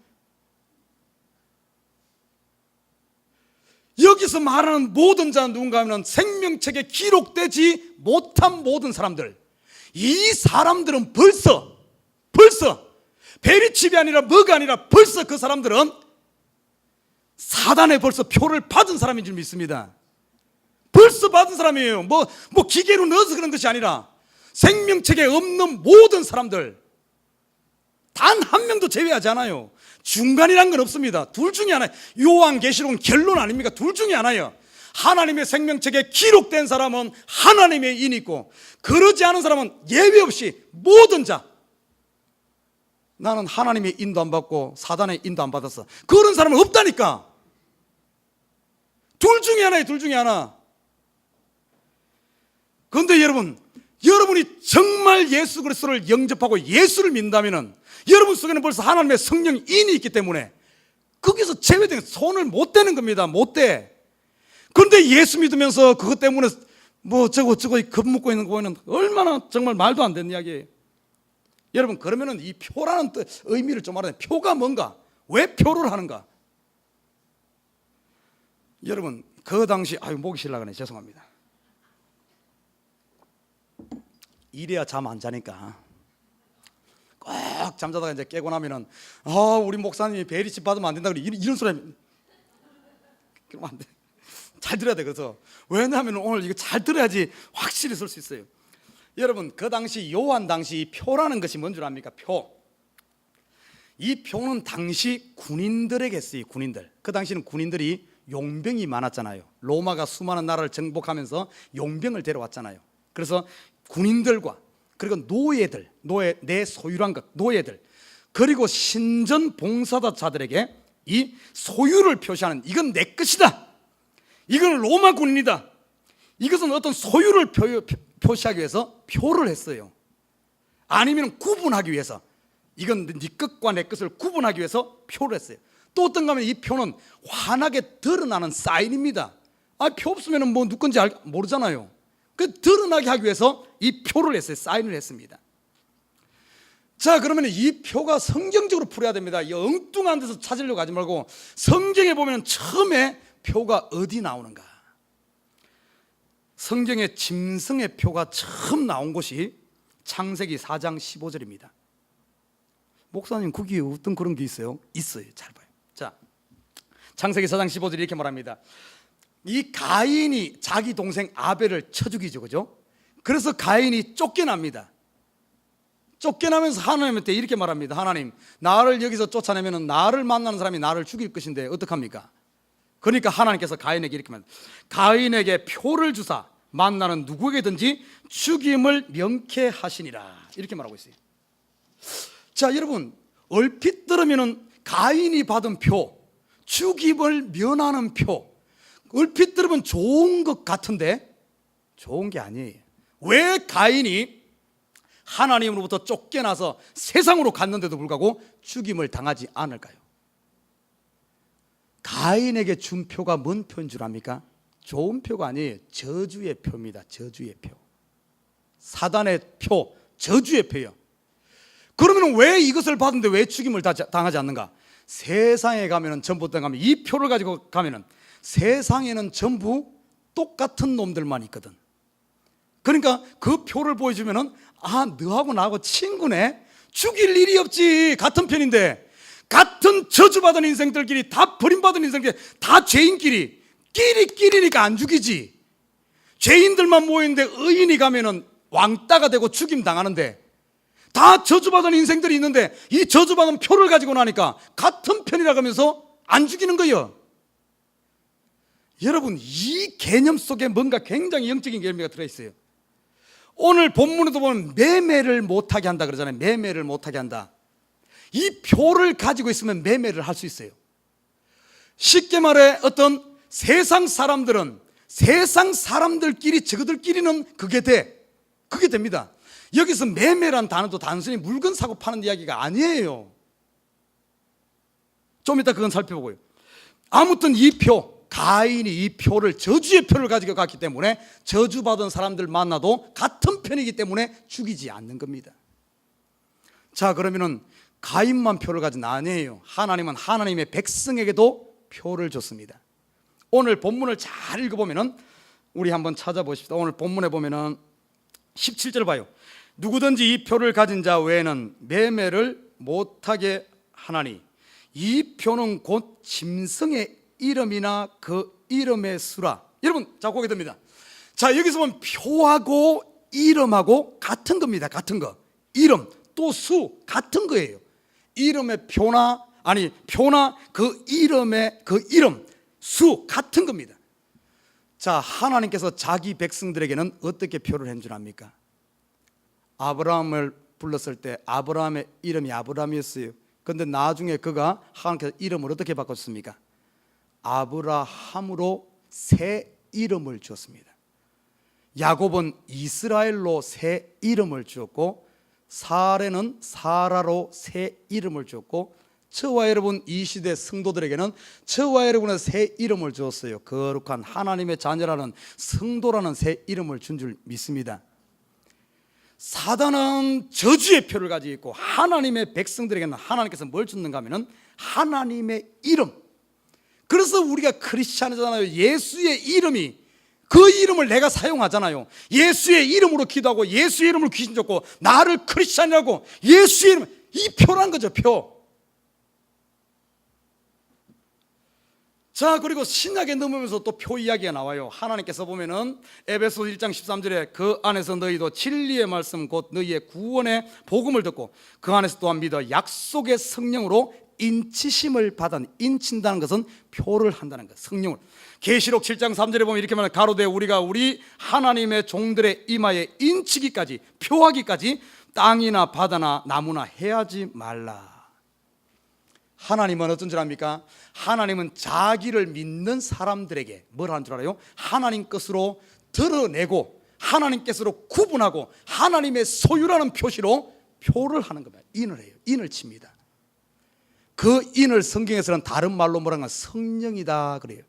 Speaker 1: 여기서 말하는 모든 자는 누군가 하면 생명책에 기록되지 못한 모든 사람들. 이 사람들은 벌써 베리칩이 아니라 뭐가 아니라 벌써 그 사람들은 사단에 벌써 표를 받은 사람인 줄 믿습니다. 벌써 받은 사람이에요. 뭐 기계로 넣어서 그런 것이 아니라 생명책에 없는 모든 사람들, 단 한 명도 제외하지 않아요. 중간이란 건 없습니다. 둘 중에 하나. 요한계시록은 결론 아닙니까? 둘 중에 하나예요. 하나님의 생명책에 기록된 사람은 하나님의 인이 있고, 그러지 않은 사람은 예외 없이 모든 자, 나는 하나님의 인도 안 받고 사단의 인도 안 받았어, 그런 사람은 없다니까. 둘 중에 하나예요. 둘 중에 하나. 그런데 여러분이 정말 예수 그리스도를 영접하고 예수를 믿는다면 여러분 속에는 벌써 하나님의 성령 인이 있기 때문에 거기서 제외된 손을 못 대는 겁니다. 못 대. 그런데 예수 믿으면서 그것 때문에 뭐 저거 겁먹고 있는 거 보면 얼마나 정말 말도 안 되는 이야기예요. 여러분, 그러면은 이 표라는 의미를 좀 알아야 돼요. 표가 뭔가? 왜 표를 하는가? 여러분, 그 당시 목이 실라가네. 죄송합니다. 이래야 잠 안 자니까 꼭 잠자다가 이제 깨고 나면은 우리 목사님이 베리칩 받으면 안 된다 그래. 이런 소리 하면 그러면 안 돼. 잘 들어야 돼. 그래서 왜냐하면 오늘 이거 잘 들어야지 확실히 쓸 수 있어요. 여러분, 그 당시 요한 당시 표라는 것이 뭔 줄 압니까? 표. 이 표는 당시 군인들에게 쓰이. 군인들. 그 당시는 군인들이 용병이 많았잖아요. 로마가 수많은 나라를 정복하면서 용병을 데려왔잖아요. 그래서 군인들과 그리고 노예들, 내 소유란 것, 노예들, 그리고 신전 봉사자들에게 이 소유를 표시하는, 이건 내 것이다, 이건 로마 군인이다, 이것은 어떤 소유를 표시하기 위해서 표를 했어요. 아니면 구분하기 위해서, 이건 네 것과 내 것을 구분하기 위해서 표를 했어요. 또 어떤가 하면 이 표는 환하게 드러나는 사인입니다. 표 없으면 뭐 누군지 모르잖아요. 그 드러나게 하기 위해서 이 표를 했어요. 사인을 했습니다. 자, 그러면 이 표가 성경적으로 풀어야 됩니다. 이 엉뚱한 데서 찾으려고 하지 말고 성경에 보면 처음에 표가 어디 나오는가? 성경에 짐승의 표가 처음 나온 곳이 창세기 4장 15절입니다. 목사님, 거기 어떤 그런 게 있어요? 있어요. 잘 봐요. 자, 창세기 4장 15절이 이렇게 말합니다. 이 가인이 자기 동생 아벨을 쳐 죽이죠. 그죠? 그래서 가인이 쫓겨납니다. 쫓겨나면서 하나님한테 이렇게 말합니다. 하나님, 나를 여기서 쫓아내면 나를 만나는 사람이 나를 죽일 것인데 어떡합니까? 그러니까 하나님께서 가인에게 이렇게 말합니다. 가인에게 표를 주사 만나는 누구에게든지 죽임을 명쾌하시니라. 이렇게 말하고 있어요. 자, 여러분, 얼핏 들으면 가인이 받은 표, 죽임을 면하는 표, 얼핏 들으면 좋은 것 같은데 좋은 게 아니에요. 왜 가인이 하나님으로부터 쫓겨나서 세상으로 갔는데도 불구하고 죽임을 당하지 않을까요? 가인에게 준 표가 뭔 표인 줄 압니까? 좋은 표가 아니에요. 저주의 표입니다. 저주의 표. 사단의 표, 저주의 표예요. 그러면 왜 이것을 받는데 왜 죽임을 당하지 않는가? 세상에 가면은, 전부터 가면 이 표를 가지고 가면은 세상에는 전부 똑같은 놈들만 있거든. 그러니까 그 표를 보여주면은 너하고 나하고 친구네, 죽일 일이 없지, 같은 편인데. 같은 저주받은 인생들끼리, 다 버림받은 인생들끼리, 다 죄인끼리, 끼리니까 안 죽이지. 죄인들만 모이는데 의인이 가면은 왕따가 되고 죽임 당하는데, 다 저주받은 인생들이 있는데 이 저주받은 표를 가지고 나니까 같은 편이라고 하면서 안 죽이는 거예요. 여러분, 이 개념 속에 뭔가 굉장히 영적인 개념이 들어있어요. 오늘 본문에도 보면 매매를 못하게 한다 그러잖아요. 매매를 못하게 한다. 이 표를 가지고 있으면 매매를 할 수 있어요. 쉽게 말해 어떤 세상 사람들은 세상 사람들끼리, 저들끼리는 그게 됩니다. 여기서 매매란 단어도 단순히 물건 사고 파는 이야기가 아니에요. 좀 이따 그건 살펴보고요. 아무튼 이 표, 가인이 이 표를, 저주의 표를 가지고 갔기 때문에 저주받은 사람들 만나도 같은 편이기 때문에 죽이지 않는 겁니다. 자, 그러면은 가인만 표를 가진 아니에요. 하나님은 하나님의 백성에게도 표를 줬습니다. 오늘 본문을 잘 읽어보면은, 우리 한번 찾아보십시다. 오늘 본문에 보면은 17절 봐요. 누구든지 이 표를 가진 자 외에는 매매를 못하게 하나니 이 표는 곧 짐승의 이름이나 그 이름의 수라. 여러분, 자, 보게 됩니다. 자, 여기서 보면 표하고 이름하고 같은 겁니다. 같은 거. 이름 또 수 같은 거예요. 이름의 표나, 아니 표나 그 이름의 그 이름, 수 같은 겁니다. 자, 하나님께서 자기 백성들에게는 어떻게 표를 한 줄 압니까? 아브라함을 불렀을 때 아브라함의 이름이 아브라함이었어요. 그런데 나중에 그가 하나님께서 이름을 어떻게 바꿨습니까? 아브라함으로 새 이름을 주었습니다. 야곱은 이스라엘로 새 이름을 주었고 사레는 사라로 새 이름을 주었고 저와 여러분 이 시대 성도들에게는 저와 여러분의 새 이름을 주었어요. 거룩한 하나님의 자녀라는 성도라는 새 이름을 준 줄 믿습니다. 사단은 저주의 표를 가지고 있고 하나님의 백성들에게는 하나님께서 뭘 줬는가 하면 하나님의 이름. 그래서 우리가 크리스찬이잖아요. 예수의 이름이, 그 이름을 내가 사용하잖아요. 예수의 이름으로 기도하고 예수의 이름으로 귀신 쫓고 나를 크리스찬이라고 예수의 이름, 이 표란 거죠, 표. 자, 그리고 신약에 넘으면서 또 표 이야기가 나와요. 하나님께서 보면은 에베소 1장 13절에 그 안에서 너희도 진리의 말씀 곧 너희의 구원의 복음을 듣고 그 안에서 또한 믿어 약속의 성령으로 인치심을 받은, 인친다는 것은 표를 한다는 것, 성령을. 계시록 7장 3절에 보면 이렇게 말해요. 가로되 우리가 우리 하나님의 종들의 이마에 인치기까지, 표하기까지 땅이나 바다나 나무나 해하지 말라. 하나님은 어떤 줄 압니까? 하나님은 자기를 믿는 사람들에게 뭘 하는 줄 알아요? 하나님 것으로 드러내고 하나님께서로 구분하고 하나님의 소유라는 표시로 표를 하는 겁니다. 인을 해요. 인을 칩니다. 그 인을 성경에서는 다른 말로 뭐라고 하면 성령이다 그래요.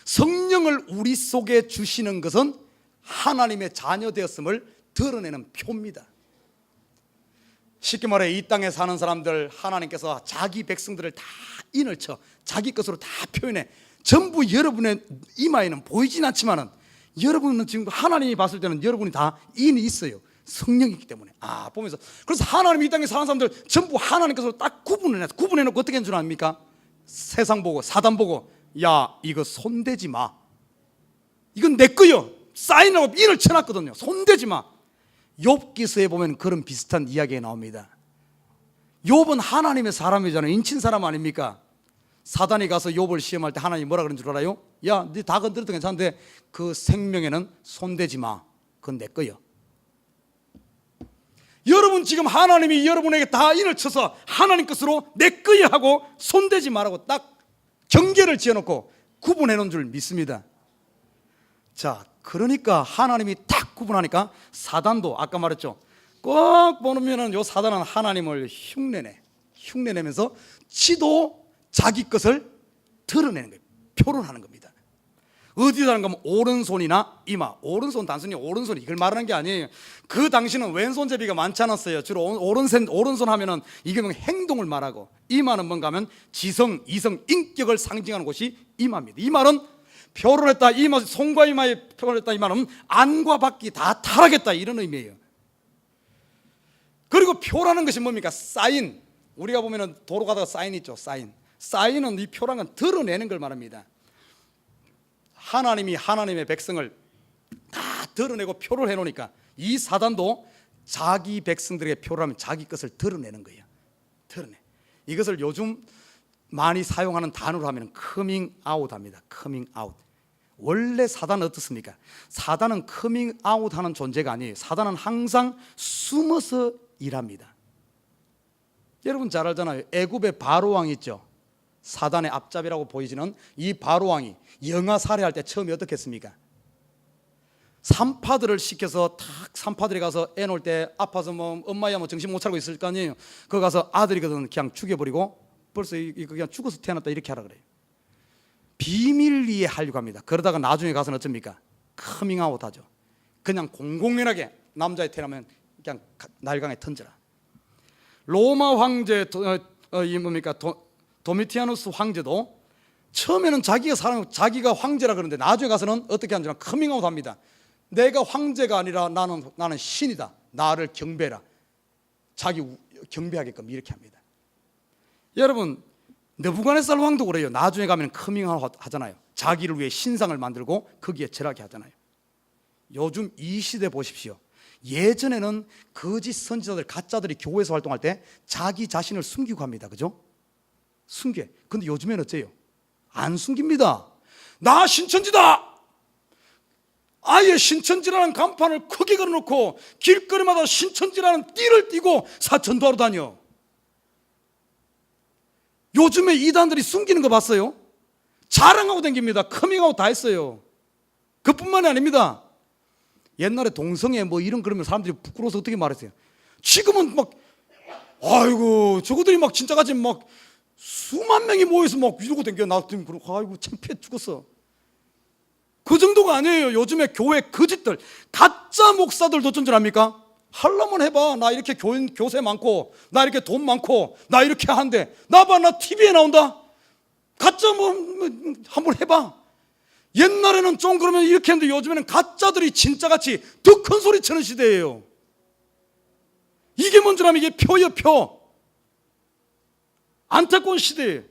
Speaker 1: 성령을 우리 속에 주시는 것은 하나님의 자녀 되었음을 드러내는 표입니다. 쉽게 말해 이 땅에 사는 사람들 하나님께서 자기 백성들을 다 인을 쳐 자기 것으로 다 표현해. 전부 여러분의 이마에는 보이진 않지만은 여러분은 지금 하나님이 봤을 때는 여러분이 다 인이 있어요. 성령이기 때문에. 보면서 그래서 하나님이 이 땅에 사는 사람들 전부 하나님 것으로 딱 구분해놓고 어떻게 하는 줄 압니까? 세상 보고 사단 보고 야 이거 손대지 마. 이건 내 거요. 사인하고 인을 쳐놨거든요. 손대지 마. 욥기서에 보면 그런 비슷한 이야기가 나옵니다. 욥은 하나님의 사람이잖아요. 인친 사람 아닙니까? 사단이 가서 욥을 시험할 때 하나님이 뭐라 그런 줄 알아요? 야, 네 다 건드려도 괜찮은데 그 생명에는 손대지 마. 그건 내 거요. 여러분 지금 하나님이 여러분에게 다 인을 쳐서 하나님 것으로 내 거야 하고 손대지 말라고 딱 경계를 지어놓고 구분해 놓은 줄 믿습니다. 자, 그러니까 하나님이 딱 구분하니까 사단도 아까 말했죠. 꼭 보면은 요 사단은 하나님을 흉내내면서 지도 자기 것을 드러내는 거예요. 표현하는 겁니다. 어디서 하는 거면 오른손이나 이마. 오른손 단순히 오른손 이걸 말하는 게 아니에요. 그 당시는 왼손잡이가 많지 않았어요. 주로 오른손 하면은 이게 뭐 행동을 말하고 이마는 뭔가 하면 지성, 이성, 인격을 상징하는 곳이 이마입니다. 이마는 표를 했다. 이마, 손과 이마에 표를 했다. 이마는 안과 밖이 다 타락했다. 이런 의미예요. 그리고 표라는 것이 뭡니까? 사인. 우리가 보면은 도로 가다가 사인 있죠. 사인은 이 표라는 건 드러내는 걸 말합니다. 하나님이 하나님의 백성을 다 드러내고 표를 해놓으니까 이 사단도 자기 백성들에게 표를 하면 자기 것을 드러내는 거예요. 드러내. 이것을 요즘 많이 사용하는 단어로 하면 커밍아웃 합니다. 커밍아웃. 원래 사단은 어떻습니까? 사단은 커밍아웃 하는 존재가 아니에요. 사단은 항상 숨어서 일합니다. 여러분 잘 알잖아요. 애굽의 바로왕 있죠. 사단의 앞잡이라고 보이지는 이 바로왕이 영아 살해할 때 처음에 어떻게 했습니까? 산파들을 시켜서 탁 산파들이 가서 애 놓을 때 아파서 뭐 엄마야 뭐 정신 못 차리고 있을 거 아니에요. 거기 가서 아들이거든 그냥 죽여버리고 벌써 그냥 죽어서 태어났다 이렇게 하라 그래요. 비밀리에 하려고 합니다. 그러다가 나중에 가서는 어쩝니까? 커밍아웃 하죠. 그냥 공공연하게 남자에 태어나면 그냥 날강에 던져라. 로마 황제 도미티아누스 황제도 처음에는 자기가 황제라 그러는데 나중에 가서는 어떻게 하는지 커밍아웃 합니다. 내가 황제가 아니라 나는 신이다. 나를 경배라. 자기 경배하게끔 이렇게 합니다. 여러분 느부갓네살 왕도 그래요. 나중에 가면 커밍아웃 하잖아요. 자기를 위해 신상을 만들고 거기에 절하게 하잖아요. 요즘 이 시대 보십시오. 예전에는 거짓 선지자들 가짜들이 교회에서 활동할 때 자기 자신을 숨기고 합니다. 그죠? 숨겨. 근데 요즘에는 어째요? 안 숨깁니다. 나 신천지다. 아예 신천지라는 간판을 크게 걸어놓고 길거리마다 신천지라는 띠를 띠고 사천도하러 다녀. 요즘에 이단들이 숨기는 거 봤어요? 자랑하고 다닙니다. 커밍아웃 다 했어요. 그뿐만이 아닙니다. 옛날에 동성애 뭐 이런 그러면 사람들이 부끄러워서 어떻게 말했어요? 지금은 막 아이고 저거들이 막 진짜같이 막 수만 명이 모여서 막 이러고 댕겨. 나 지금 그러고 아이고 창피해 죽었어. 그 정도가 아니에요. 요즘에 교회 거짓들, 가짜 목사들도 어쩐 줄 압니까? 하려면 해봐. 나 이렇게 교세 많고, 나 이렇게 돈 많고, 나 이렇게 하는데, 나봐, 나 TV에 나온다. 가짜 뭐 한번 해봐. 옛날에는 좀 그러면 이렇게 했는데 요즘에는 가짜들이 진짜같이 더 큰 소리 치는 시대예요. 이게 뭔 줄 알면 이게 표예요, 표. 안타까운 시대예요.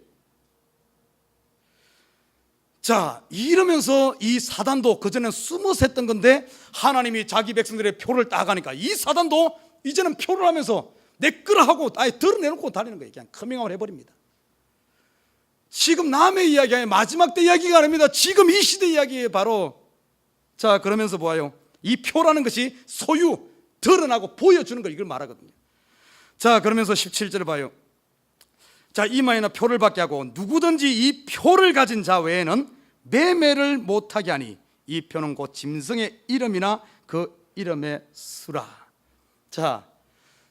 Speaker 1: 자, 이러면서 이 사단도 그전에는 숨어서 했던 건데 하나님이 자기 백성들의 표를 따가니까 이 사단도 이제는 표를 하면서 내 거라 하고 아예 드러내놓고 다니는 거예요. 그냥 커밍아웃 해버립니다. 지금 남의 이야기가 아니라 마지막 때 이야기가 아닙니다. 지금 이 시대 이야기예요, 바로. 자, 그러면서 보아요. 이 표라는 것이 소유, 드러나고 보여주는 걸 이걸 말하거든요. 자, 그러면서 17절을 봐요. 자, 이마에나 표를 받게 하고 누구든지 이 표를 가진 자 외에는 매매를 못하게 하니 이 표는 곧 짐승의 이름이나 그 이름의 수라. 자,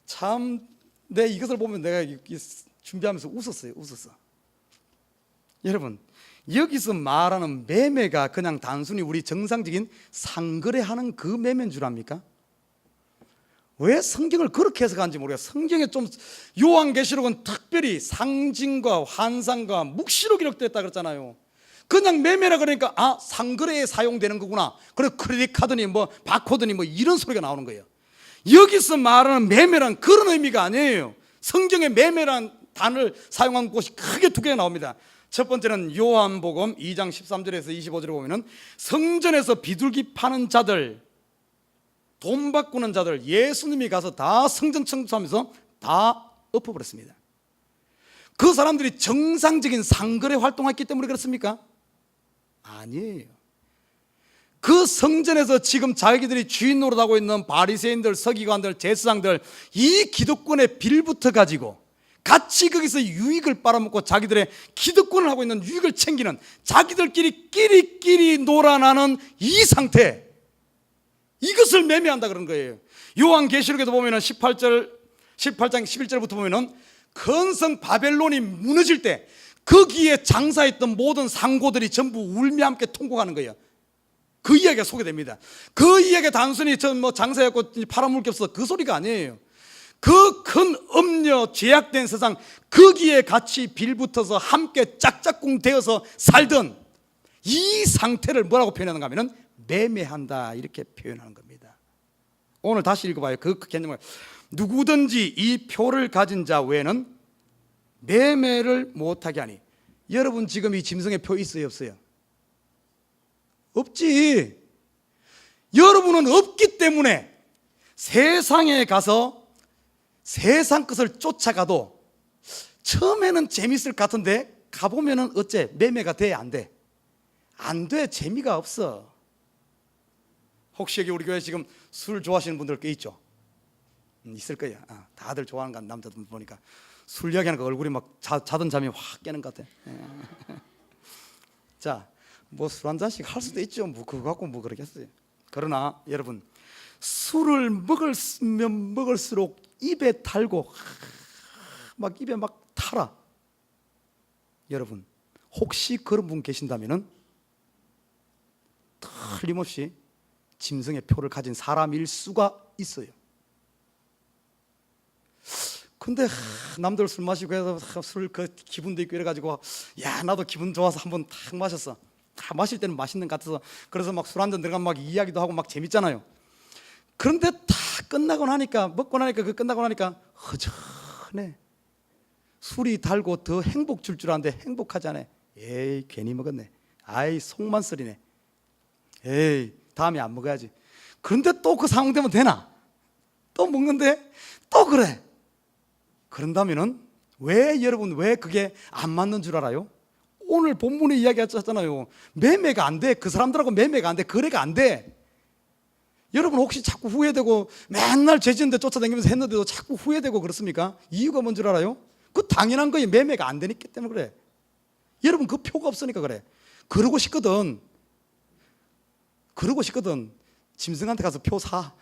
Speaker 1: 참 내 이것을 보면 내가 준비하면서 웃었어요. 여러분, 여기서 말하는 매매가 그냥 단순히 우리 정상적인 상거래하는 그 매매인 줄 압니까? 왜 성경을 그렇게 해석하는지 모르겠어요. 성경에 좀 요한계시록은 특별히 상징과 환상과 묵시로 기록됐다 그랬잖아요. 그냥 매매라 그러니까 아, 상거래에 사용되는 거구나. 그리고 크레딧 카드니 뭐 바코드니 뭐 이런 소리가 나오는 거예요. 여기서 말하는 매매란 그런 의미가 아니에요. 성경에 매매란 단어를 사용한 곳이 크게 두 개가 나옵니다. 첫 번째는 요한복음 2장 13절에서 25절에 보면은 성전에서 비둘기 파는 자들, 돈 바꾸는 자들, 예수님이 가서 다 성전 청소하면서 다 엎어버렸습니다. 그 사람들이 정상적인 상거래 활동했기 때문에 그렇습니까? 아니에요. 그 성전에서 지금 자기들이 주인 노릇하고 있는 바리새인들, 서기관들, 제사장들, 이 기득권의 빌부터 가지고 같이 거기서 유익을 빨아먹고 자기들의 기득권을 하고 있는 유익을 챙기는, 자기들끼리 끼리끼리 놀아나는 이 상태, 이것을 매매한다 그런 거예요. 요한계시록에도 보면은 18장 11절부터 보면은 큰성 바벨론이 무너질 때 거기에 장사했던 모든 상고들이 전부 울며 함께 통곡하는 거예요. 그 이야기가 소개됩니다. 그 이야기가 단순히 전 뭐 장사했고 팔아먹을 게 없어 그 소리가 아니에요. 그 큰 음녀 죄악된 세상, 거기에 같이 빌붙어서 함께 짝짝꿍 되어서 살던 이 상태를 뭐라고 표현하는가 하면 매매한다 이렇게 표현하는 겁니다. 오늘 다시 읽어봐요. 그 개념을. 누구든지 이 표를 가진 자 외에는 매매를 못하게 하니. 여러분 지금 이 짐승의 표 있어요 없어요? 없지. 여러분은 없기 때문에 세상에 가서 세상 것을 쫓아가도 처음에는 재밌을 것 같은데 가보면은 어째 매매가 돼 안 돼? 안 돼. 재미가 없어. 혹시 여기 우리 교회 지금 술 좋아하시는 분들 꽤 있죠? 있을 거야. 다들 좋아하는 건 남자들 보니까 술 이야기하는 거 얼굴이 막 자던 잠이 확 깨는 것 같아. 자, 뭐 술 한 잔씩 할 수도 있죠. 뭐 그거 갖고 뭐 그러겠어요. 그러나 여러분, 술을 먹으면 먹을수록 입에 달고 막 입에 막 타라. 여러분, 혹시 그런 분 계신다면은 틀림없이 짐승의 표를 가진 사람일 수가 있어요. 근데 남들 술 마시고 해서 술 그 기분도 있고 이래가지고 야 나도 기분 좋아서 한번 탁 마셨어. 다 마실 때는 맛있는 것 같아서 그래서 막 술 한 잔 들어가면 막 이야기도 하고 막 재밌잖아요. 그런데 다 끝나고 나니까 먹고 나니까 그 끝나고 나니까 허전해. 술이 달고 더 행복 줄 알았는데 행복하지 않아. 에이 괜히 먹었네. 아이 속만 쓰리네. 에이 다음에 안 먹어야지. 그런데 또 그 상황 되면 되나? 또 먹는데 또 그래. 그런다면은 여러분 왜 그게 안 맞는 줄 알아요? 오늘 본문에 이야기했잖아요. 매매가 안 돼. 그 사람들하고 매매가 안 돼. 거래가 안 돼. 여러분 혹시 자꾸 후회되고 맨날 죄 짓는데 쫓아다니면서 했는데도 자꾸 후회되고 그렇습니까? 이유가 뭔 줄 알아요? 그 당연한 거예요. 매매가 안 되니까 때문에 그래. 여러분 그 표가 없으니까 그래. 그러고 싶거든. 짐승한테 가서 표 사.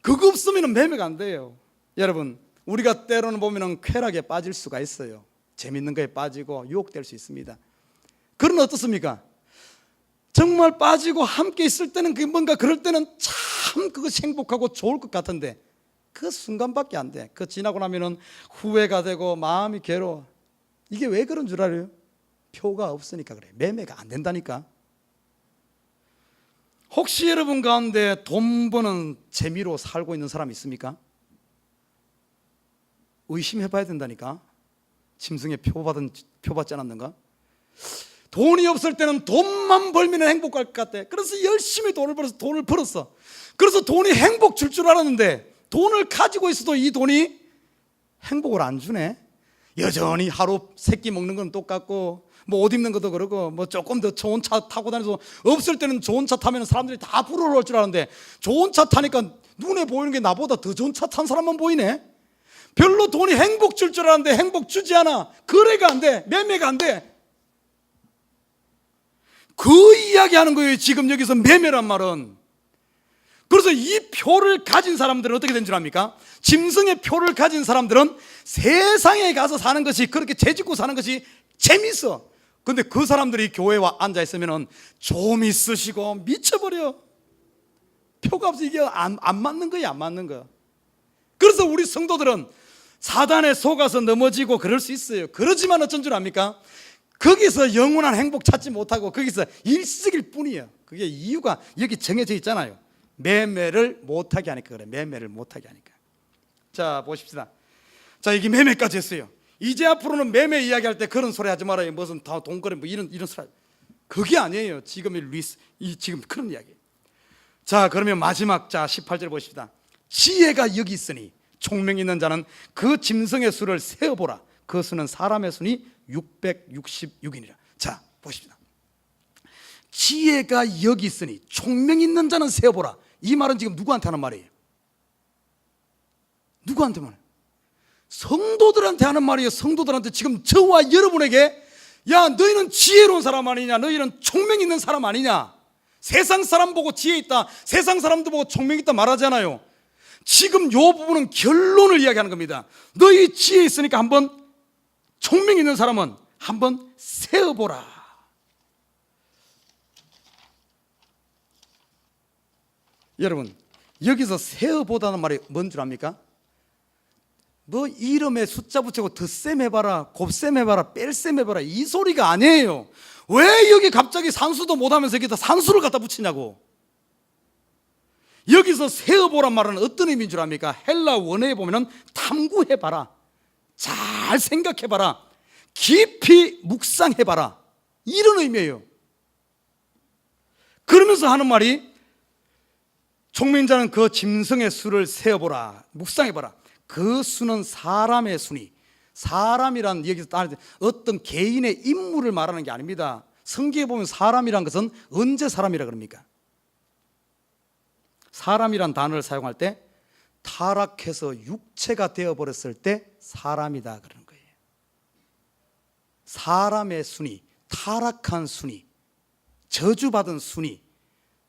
Speaker 1: 그거 없으면 매매가 안 돼요. 여러분, 우리가 때로는 보면 쾌락에 빠질 수가 있어요. 재밌는 거에 빠지고 유혹될 수 있습니다. 그런 어떻습니까? 정말 빠지고 함께 있을 때는 그게 뭔가 그럴 때는 참 그것이 행복하고 좋을 것 같은데 그 순간밖에 안 돼. 그 지나고 나면은 후회가 되고 마음이 괴로워. 이게 왜 그런 줄 알아요? 표가 없으니까 그래. 매매가 안 된다니까. 혹시 여러분 가운데 돈 버는 재미로 살고 있는 사람 있습니까? 의심해 봐야 된다니까. 짐승에 표 받지 않았는가? 돈이 없을 때는 돈만 벌면 행복할 것 같아. 그래서 열심히 돈을 벌었어. 그래서 돈이 행복 줄 줄 알았는데 돈을 가지고 있어도 이 돈이 행복을 안 주네. 여전히 하루 세 끼 먹는 건 똑같고 뭐 옷 입는 것도 그러고 뭐 조금 더 좋은 차 타고 다니서 없을 때는 좋은 차 타면 사람들이 다 부러워할 줄 아는데 좋은 차 타니까 눈에 보이는 게 나보다 더 좋은 차 탄 사람만 보이네. 별로 돈이 행복 줄 줄 알았는데 행복 주지 않아. 거래가 안 돼. 매매가 안 돼. 그 이야기 하는 거예요. 지금 여기서 매매란 말은. 그래서 이 표를 가진 사람들은 어떻게 된 줄 압니까? 짐승의 표를 가진 사람들은 세상에 가서 사는 것이, 그렇게 재짓고 사는 것이 재밌어. 근데 그 사람들이 교회에 앉아 있으면 좀 있으시고 미쳐버려. 표가 없어. 이게 안 맞는 거야. 안 맞는 거. 그래서 우리 성도들은 사단에 속아서 넘어지고 그럴 수 있어요. 그러지만 어쩐 줄 압니까? 거기서 영원한 행복 찾지 못하고 거기서 일시적일 뿐이에요. 그게 이유가 여기 정해져 있잖아요. 매매를 못하게 하니까 그래. 매매를 못하게 하니까. 자, 보십시다. 자, 이게 매매까지 했어요. 이제 앞으로는 매매 이야기할 때 그런 소리 하지 말아요. 무슨 다 돈거래 뭐 이런 소리. 그게 아니에요. 지금 지금 그런 이야기. 자, 그러면 마지막, 자 18절 보십시다. 지혜가 여기 있으니 총명 있는 자는 그 짐승의 수를 세어보라. 그 수는 사람의 수니 666이니라. 자, 보십시다. 지혜가 여기 있으니 총명 있는 자는 세어보라. 이 말은 지금 누구한테 하는 말이에요? 누구한테 말해요? 성도들한테 하는 말이에요. 성도들한테. 지금 저와 여러분에게, 야, 너희는 지혜로운 사람 아니냐? 너희는 총명 있는 사람 아니냐? 세상 사람 보고 지혜 있다, 세상 사람도 보고 총명 있다 말하잖아요. 지금 이 부분은 결론을 이야기하는 겁니다. 너희 지혜 있으니까 한번, 총명 있는 사람은 한번 세어보라. 여러분, 여기서 세어보다는 말이 뭔 줄 압니까? 뭐 이름에 숫자 붙이고 덧셈 해봐라, 곱셈 해봐라, 뺄셈 해봐라, 이 소리가 아니에요. 왜 여기 갑자기 산수도 못하면서 여기다 산수를 갖다 붙이냐고. 여기서 세어보란 말은 어떤 의미인 줄 압니까? 헬라 원어에 보면 탐구해봐라, 잘 생각해봐라, 깊이 묵상해봐라, 이런 의미예요. 그러면서 하는 말이, 총명자는 그 짐승의 수를 세어보라, 묵상해봐라. 그 수는 사람의 수니, 사람이란 여기서 어떤 개인의 인물을 말하는 게 아닙니다. 성경에 보면 사람이란 것은 언제 사람이라 그럽니까? 사람이란 단어를 사용할 때 타락해서 육체가 되어버렸을 때 사람이다 그러는 거예요. 사람의 순위, 타락한 순위, 저주받은 순위,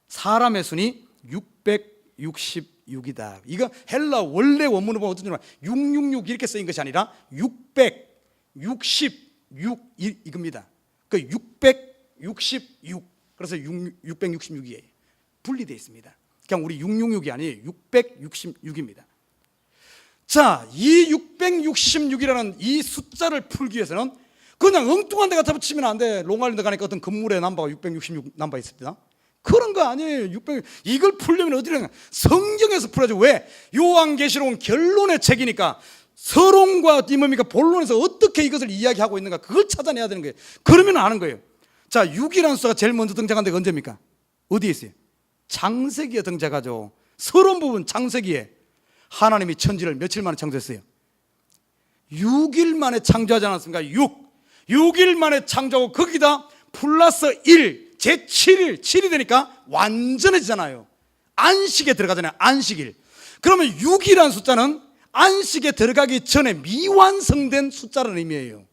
Speaker 1: 사람의 순위 666이다. 이거 헬라 원래 원문을 보면 어떤 줄 알아요? 666 이렇게 쓰인 것이 아니라 666 이겁니다. 그 666, 그래서 666이에요. 분리되어 있습니다. 그냥 우리 666이 아니에요. 666입니다. 자, 이 666이라는 이 숫자를 풀기 위해서는 그냥 엉뚱한 데 갖다 붙이면 안 돼. 롱아일랜드 가니까 어떤 건물의 넘버가 666 넘버 있습니다. 그런 거 아니에요. 600. 이걸 풀려면 어디로, 성경에서 풀어야죠. 왜? 요한계시록은 결론의 책이니까 서론과 뭡니까 본론에서 어떻게 이것을 이야기하고 있는가, 그걸 찾아내야 되는 거예요. 그러면 아는 거예요. 자, 6이라는 숫자가 제일 먼저 등장한 데가 언제입니까? 어디에 있어요? 창세기에 등장하죠. 서론 부분 창세기에 하나님이 천지를 며칠 만에 창조했어요? 6일 만에 창조하지 않았습니까? 6일 만에 창조하고 거기다 플러스 1, 제7일, 7이 되니까 완전해지잖아요. 안식에 들어가잖아요. 안식일. 그러면 6이라는 숫자는 안식에 들어가기 전에 미완성된 숫자라는 의미예요.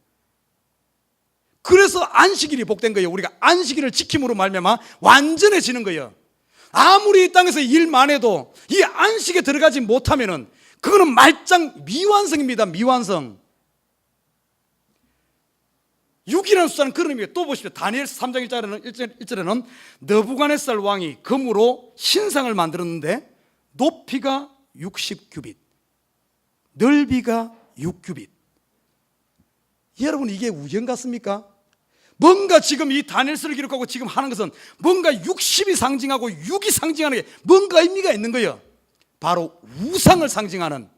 Speaker 1: 그래서 안식일이 복된 거예요. 우리가 안식일을 지킴으로 말미암아 완전해지는 거예요. 아무리 이 땅에서 일만 해도 이 안식에 들어가지 못하면은 그거는 말짱 미완성입니다. 미완성. 6이라는 숫자는 그런 의미예요. 또 보십시오. 다니엘서 3장 1절에는 느부갓네살 왕이 금으로 신상을 만들었는데 높이가 60규빗, 넓이가 6규빗. 여러분, 이게 우연 같습니까? 뭔가 지금 이 다니엘서를 기록하고 지금 하는 것은 뭔가 60이 상징하고 6이 상징하는 게 뭔가 의미가 있는 거예요. 바로 우상을 상징하는,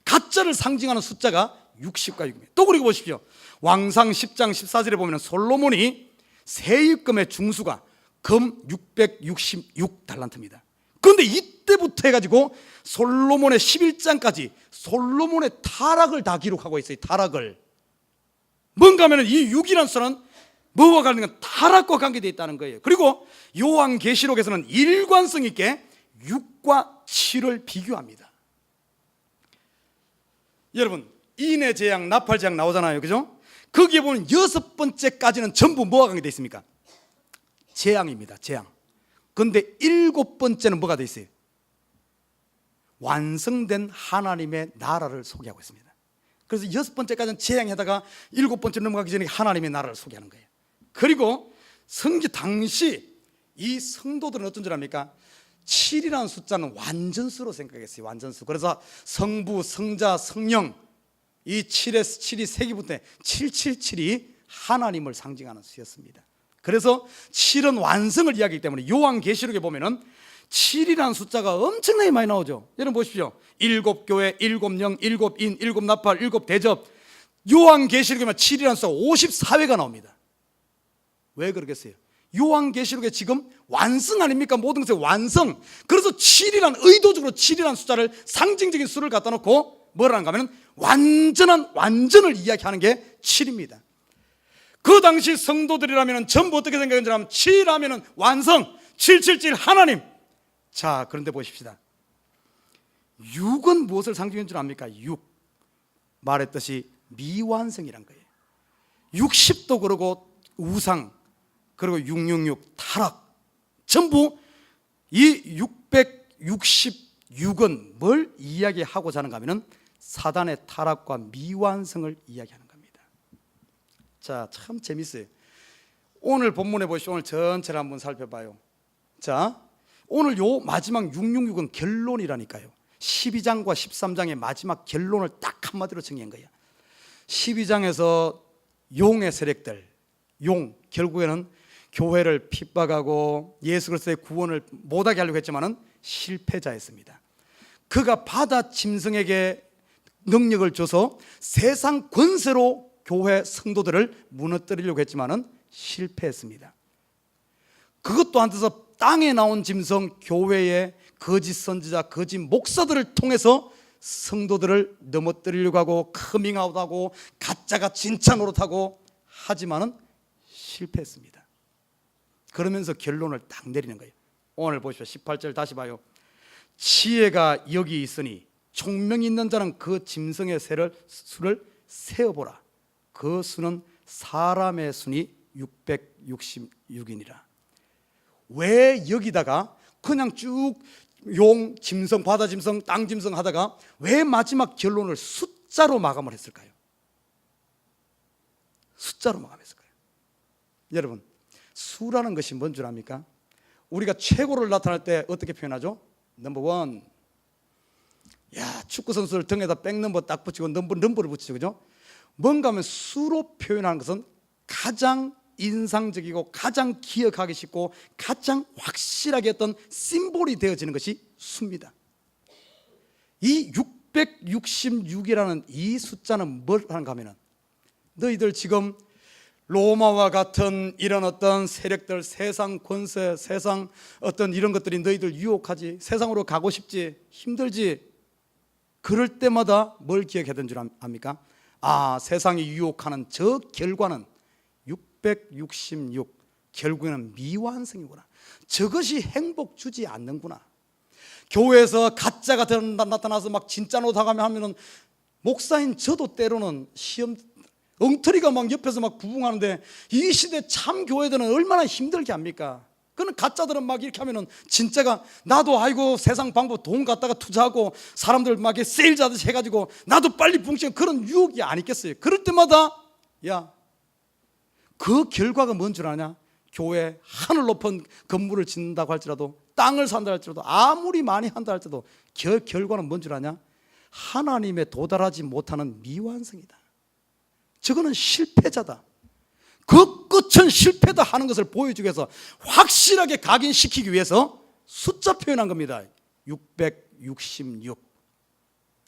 Speaker 1: 가짜를 상징하는 숫자가 60과 6입니다. 또 그리고 보십시오. 왕상 10장 14절에 보면 솔로몬이 세입금의 중수가 금 666달란트입니다. 그런데 이때부터 해가지고 솔로몬의 11장까지 솔로몬의 타락을 다 기록하고 있어요. 타락을. 뭔가 하면 이 6이라는 숫자는 뭐와 관련된 타락과 관계되어 있다는 거예요. 그리고 요한계시록에서는 일관성 있게 6과 7을 비교합니다. 여러분, 인해 재앙, 나팔 재앙 나오잖아요. 그죠? 거기에 보면 6번째까지는 전부 뭐와 관계되어 있습니까? 재앙입니다. 재앙. 그런데 7번째는 뭐가 되어 있어요? 완성된 하나님의 나라를 소개하고 있습니다. 그래서 6번째까지는 재앙에다가 7번째 넘어가기 전에 하나님의 나라를 소개하는 거예요. 그리고 성기 당시 이 성도들은 어떤 줄 압니까? 7이라는 숫자는 완전수로 생각했어요. 완전수. 그래서 성부, 성자, 성령, 이 7이 세기부터 777이 하나님을 상징하는 수였습니다. 그래서 7은 완성을 이야기하기 때문에 요한계시록에 보면은 7이라는 숫자가 엄청나게 많이 나오죠. 여러분 보십시오. 7교회, 7영, 7인, 7나팔, 7대접. 요한계시록에 보면 7이라는 숫자가 54회가 나옵니다. 왜 그러겠어요? 요한계시록에 지금 완성 아닙니까? 모든 것의 완성. 그래서 7이란, 의도적으로 7이라는 숫자를, 상징적인 수를 갖다 놓고 뭐라는가 하면 완전한, 완전을 이야기하는 게 7입니다. 그 당시 성도들이라면 전부 어떻게 생각했는지 하면 7 하면 완성, 777 하나님. 자, 그런데 보십시다. 6은 무엇을 상징하는 줄 압니까? 6. 말했듯이 미완성이란 거예요. 60도 그러고 우상, 그리고 666 타락, 전부 이 666은 뭘 이야기하고자 하는가 하면 사단의 타락과 미완성을 이야기하는 겁니다. 자, 참 재밌어요. 오늘 본문에 보시죠. 오늘 전체를 한번 살펴봐요. 자, 오늘 요 마지막 666은 결론이라니까요. 12장과 13장의 마지막 결론을 딱 한마디로 정리한 거예요. 12장에서 용의 세력들, 결국에는 교회를 핍박하고 예수 그리스도의 구원을 못하게 하려고 했지만은 실패자였습니다. 그가 바다 짐승에게 능력을 줘서 세상 권세로 교회 성도들을 무너뜨리려고 했지만은 실패했습니다. 그것도 안 돼서 땅에 나온 짐승, 교회의 거짓 선지자, 거짓 목사들을 통해서 성도들을 넘어뜨리려고 하고 커밍아웃하고 가짜가 진짜 노릇하고 하지만은 실패했습니다. 그러면서 결론을 딱 내리는 거예요. 오늘 보십시오. 18절 다시 봐요. 지혜가 여기 있으니 총명이 있는 자는 그 짐승의 수를 세어보라. 그 수는 사람의 수니 666이니라. 왜 여기다가 그냥 쭉 용, 짐승, 바다 짐승, 땅 짐승 하다가 왜 마지막 결론을 숫자로 마감을 했을까요? 숫자로 마감했을까요? 여러분, 수라는 것이 뭔 줄 압니까? 우리가 최고를 나타낼 때 어떻게 표현하죠? 넘버 1. 야, 축구 선수를 등에다 백넘버 딱 붙이고 넘버를 붙이죠, 그죠? 뭔가 하면 수로 표현하는 것은 가장 인상적이고 가장 기억하기 쉽고 가장 확실하게 어떤 심볼이 되어지는 것이 수입니다. 이 666이라는 이 숫자는 뭘 하는가 하면은 너희들 지금 로마와 같은 이런 어떤 세력들, 세상 권세, 세상 어떤 이런 것들이 너희들 유혹하지, 세상으로 가고 싶지, 힘들지. 그럴 때마다 뭘 기억해야 되는 줄 압니까? 아, 세상이 유혹하는 저 결과는 666, 결국에는 미완성이구나. 저것이 행복 주지 않는구나. 교회에서 가짜가 나타나서 막 진짜 노다가며 하면은 목사인 저도 때로는 시험 엉터리가 막 옆에서 막 부흥하는데 이 시대 참 교회들은 얼마나 힘들게 합니까? 그는 가짜들은 막 이렇게 하면은 진짜가 나도 아이고 세상 방법 돈 갖다가 투자하고 사람들 막 이렇게 세일즈하듯이 해가지고 나도 빨리 붕치는 그런 유혹이 안 있겠어요. 그럴 때마다 야, 그 결과가 뭔 줄 아냐? 교회 하늘 높은 건물을 짓는다고 할지라도 땅을 산다 할지라도 아무리 많이 한다 할지라도 결과는 뭔 줄 아냐? 하나님에 도달하지 못하는 미완성이다. 저거는 실패자다. 그 끝은 실패다 하는 것을 보여주기 위해서 확실하게 각인시키기 위해서 숫자 표현한 겁니다. 666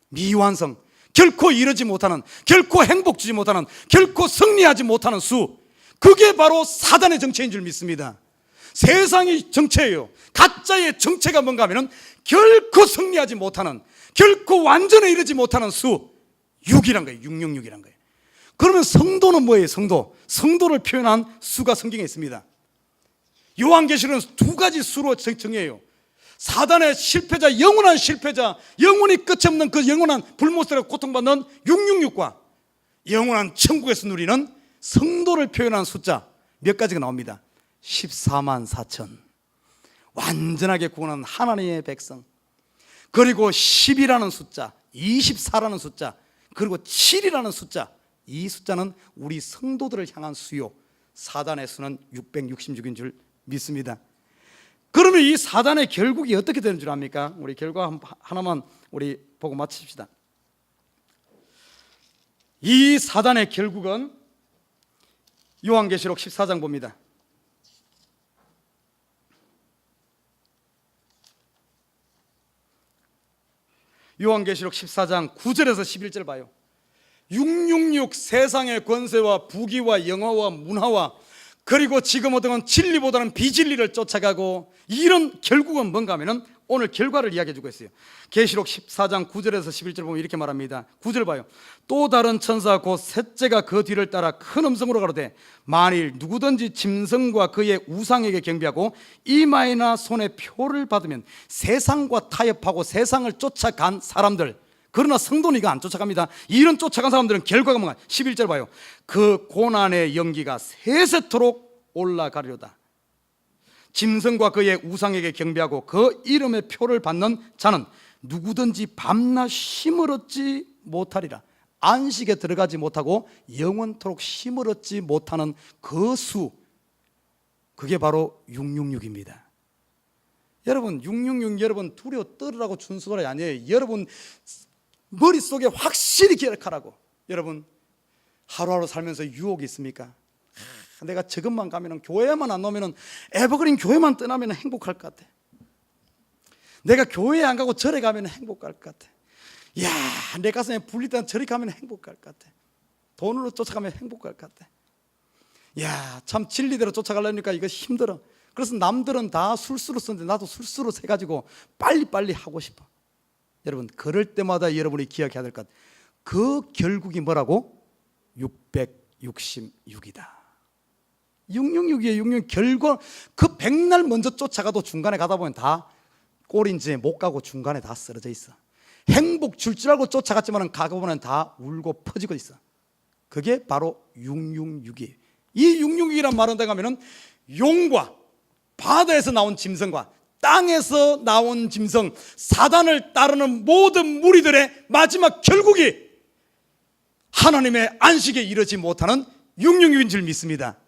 Speaker 1: 미완성, 결코 이루지 못하는, 결코 행복 주지 못하는, 결코 승리하지 못하는 수, 그게 바로 사단의 정체인 줄 믿습니다. 세상의 정체예요. 가짜의 정체가 뭔가 하면 결코 승리하지 못하는, 결코 완전에 이르지 못하는 수 6이란 거예요. 666이란 거예요. 그러면 성도는 뭐예요? 성도를 표현한 수가 성경에 있습니다. 요한계시록은 두 가지 수로 정해요. 사단의 실패자, 영원한 실패자, 영원히 끝이 없는 그 영원한 불못으로 고통받는 666과 영원한 천국에서 누리는 성도를 표현한 숫자 몇 가지가 나옵니다. 14만 4천, 완전하게 구원한 하나님의 백성, 그리고 10이라는 숫자, 24라는 숫자, 그리고 7이라는 숫자. 이 숫자는 우리 성도들을 향한 수요, 사단의 수는 666인 줄 믿습니다. 그러면 이 사단의 결국이 어떻게 되는 줄 압니까? 우리 결과 하나만 우리 보고 마칩시다. 이 사단의 결국은 요한계시록 14장 봅니다. 요한계시록 14장 9절에서 11절 봐요. 666 세상의 권세와 부귀와 영화와 문화와 그리고 지금 어떤 진리보다는 비진리를 쫓아가고, 이런 결국은 뭔가 하면은 오늘 결과를 이야기해 주고 있어요. 계시록 14장 9절에서 11절 보면 이렇게 말합니다. 9절 봐요. 또 다른 천사 곧 셋째가 그 뒤를 따라 큰 음성으로 가로되 만일 누구든지 짐승과 그의 우상에게 경배하고 이마에나 손에 표를 받으면 세상과 타협하고 세상을 쫓아간 사람들, 그러나 성도는 이거 안 쫓아갑니다. 이런 쫓아간 사람들은 결과가 뭔가? 11절 봐요. 그 고난의 연기가 세세토록 올라가려다. 짐승과 그의 우상에게 경배하고 그 이름의 표를 받는 자는 누구든지 밤낮 쉼을 얻지 못하리라. 안식에 들어가지 못하고 영원토록 쉼을 얻지 못하는 그 수, 그게 바로 666입니다. 여러분 666 여러분 두려워 떨으라고 준 수가 아니에요. 여러분 머릿속에 확실히 기억하라고. 여러분 하루하루 살면서 유혹이 있습니까? 내가 저것만 가면, 교회만 안 나오면, 에버그린 교회만 떠나면 행복할 것 같아. 내가 교회 안 가고 절에 가면 행복할 것 같아. 이야, 내 가슴에 불릴 때 절에 가면 행복할 것 같아. 돈으로 쫓아가면 행복할 것 같아. 이야, 참 진리대로 쫓아가려니까 이거 힘들어. 그래서 남들은 다 술수로 쓰는데 나도 술수로 세가지고 빨리빨리 하고 싶어. 여러분 그럴 때마다 여러분이 기억해야 될 것, 그 결국이 뭐라고? 666이다. 666이에요. 666 결과 그 백날 먼저 쫓아가도 중간에 가다 보면 다 꼴인지 못 가고 중간에 다 쓰러져 있어. 행복 줄 알고 쫓아갔지만 가보면 다 울고 퍼지고 있어. 그게 바로 666이에요. 이 666이란 말은 내가 하면은 용과 바다에서 나온 짐승과 땅에서 나온 짐승, 사단을 따르는 모든 무리들의 마지막 결국이 하나님의 안식에 이르지 못하는 666인 줄 믿습니다.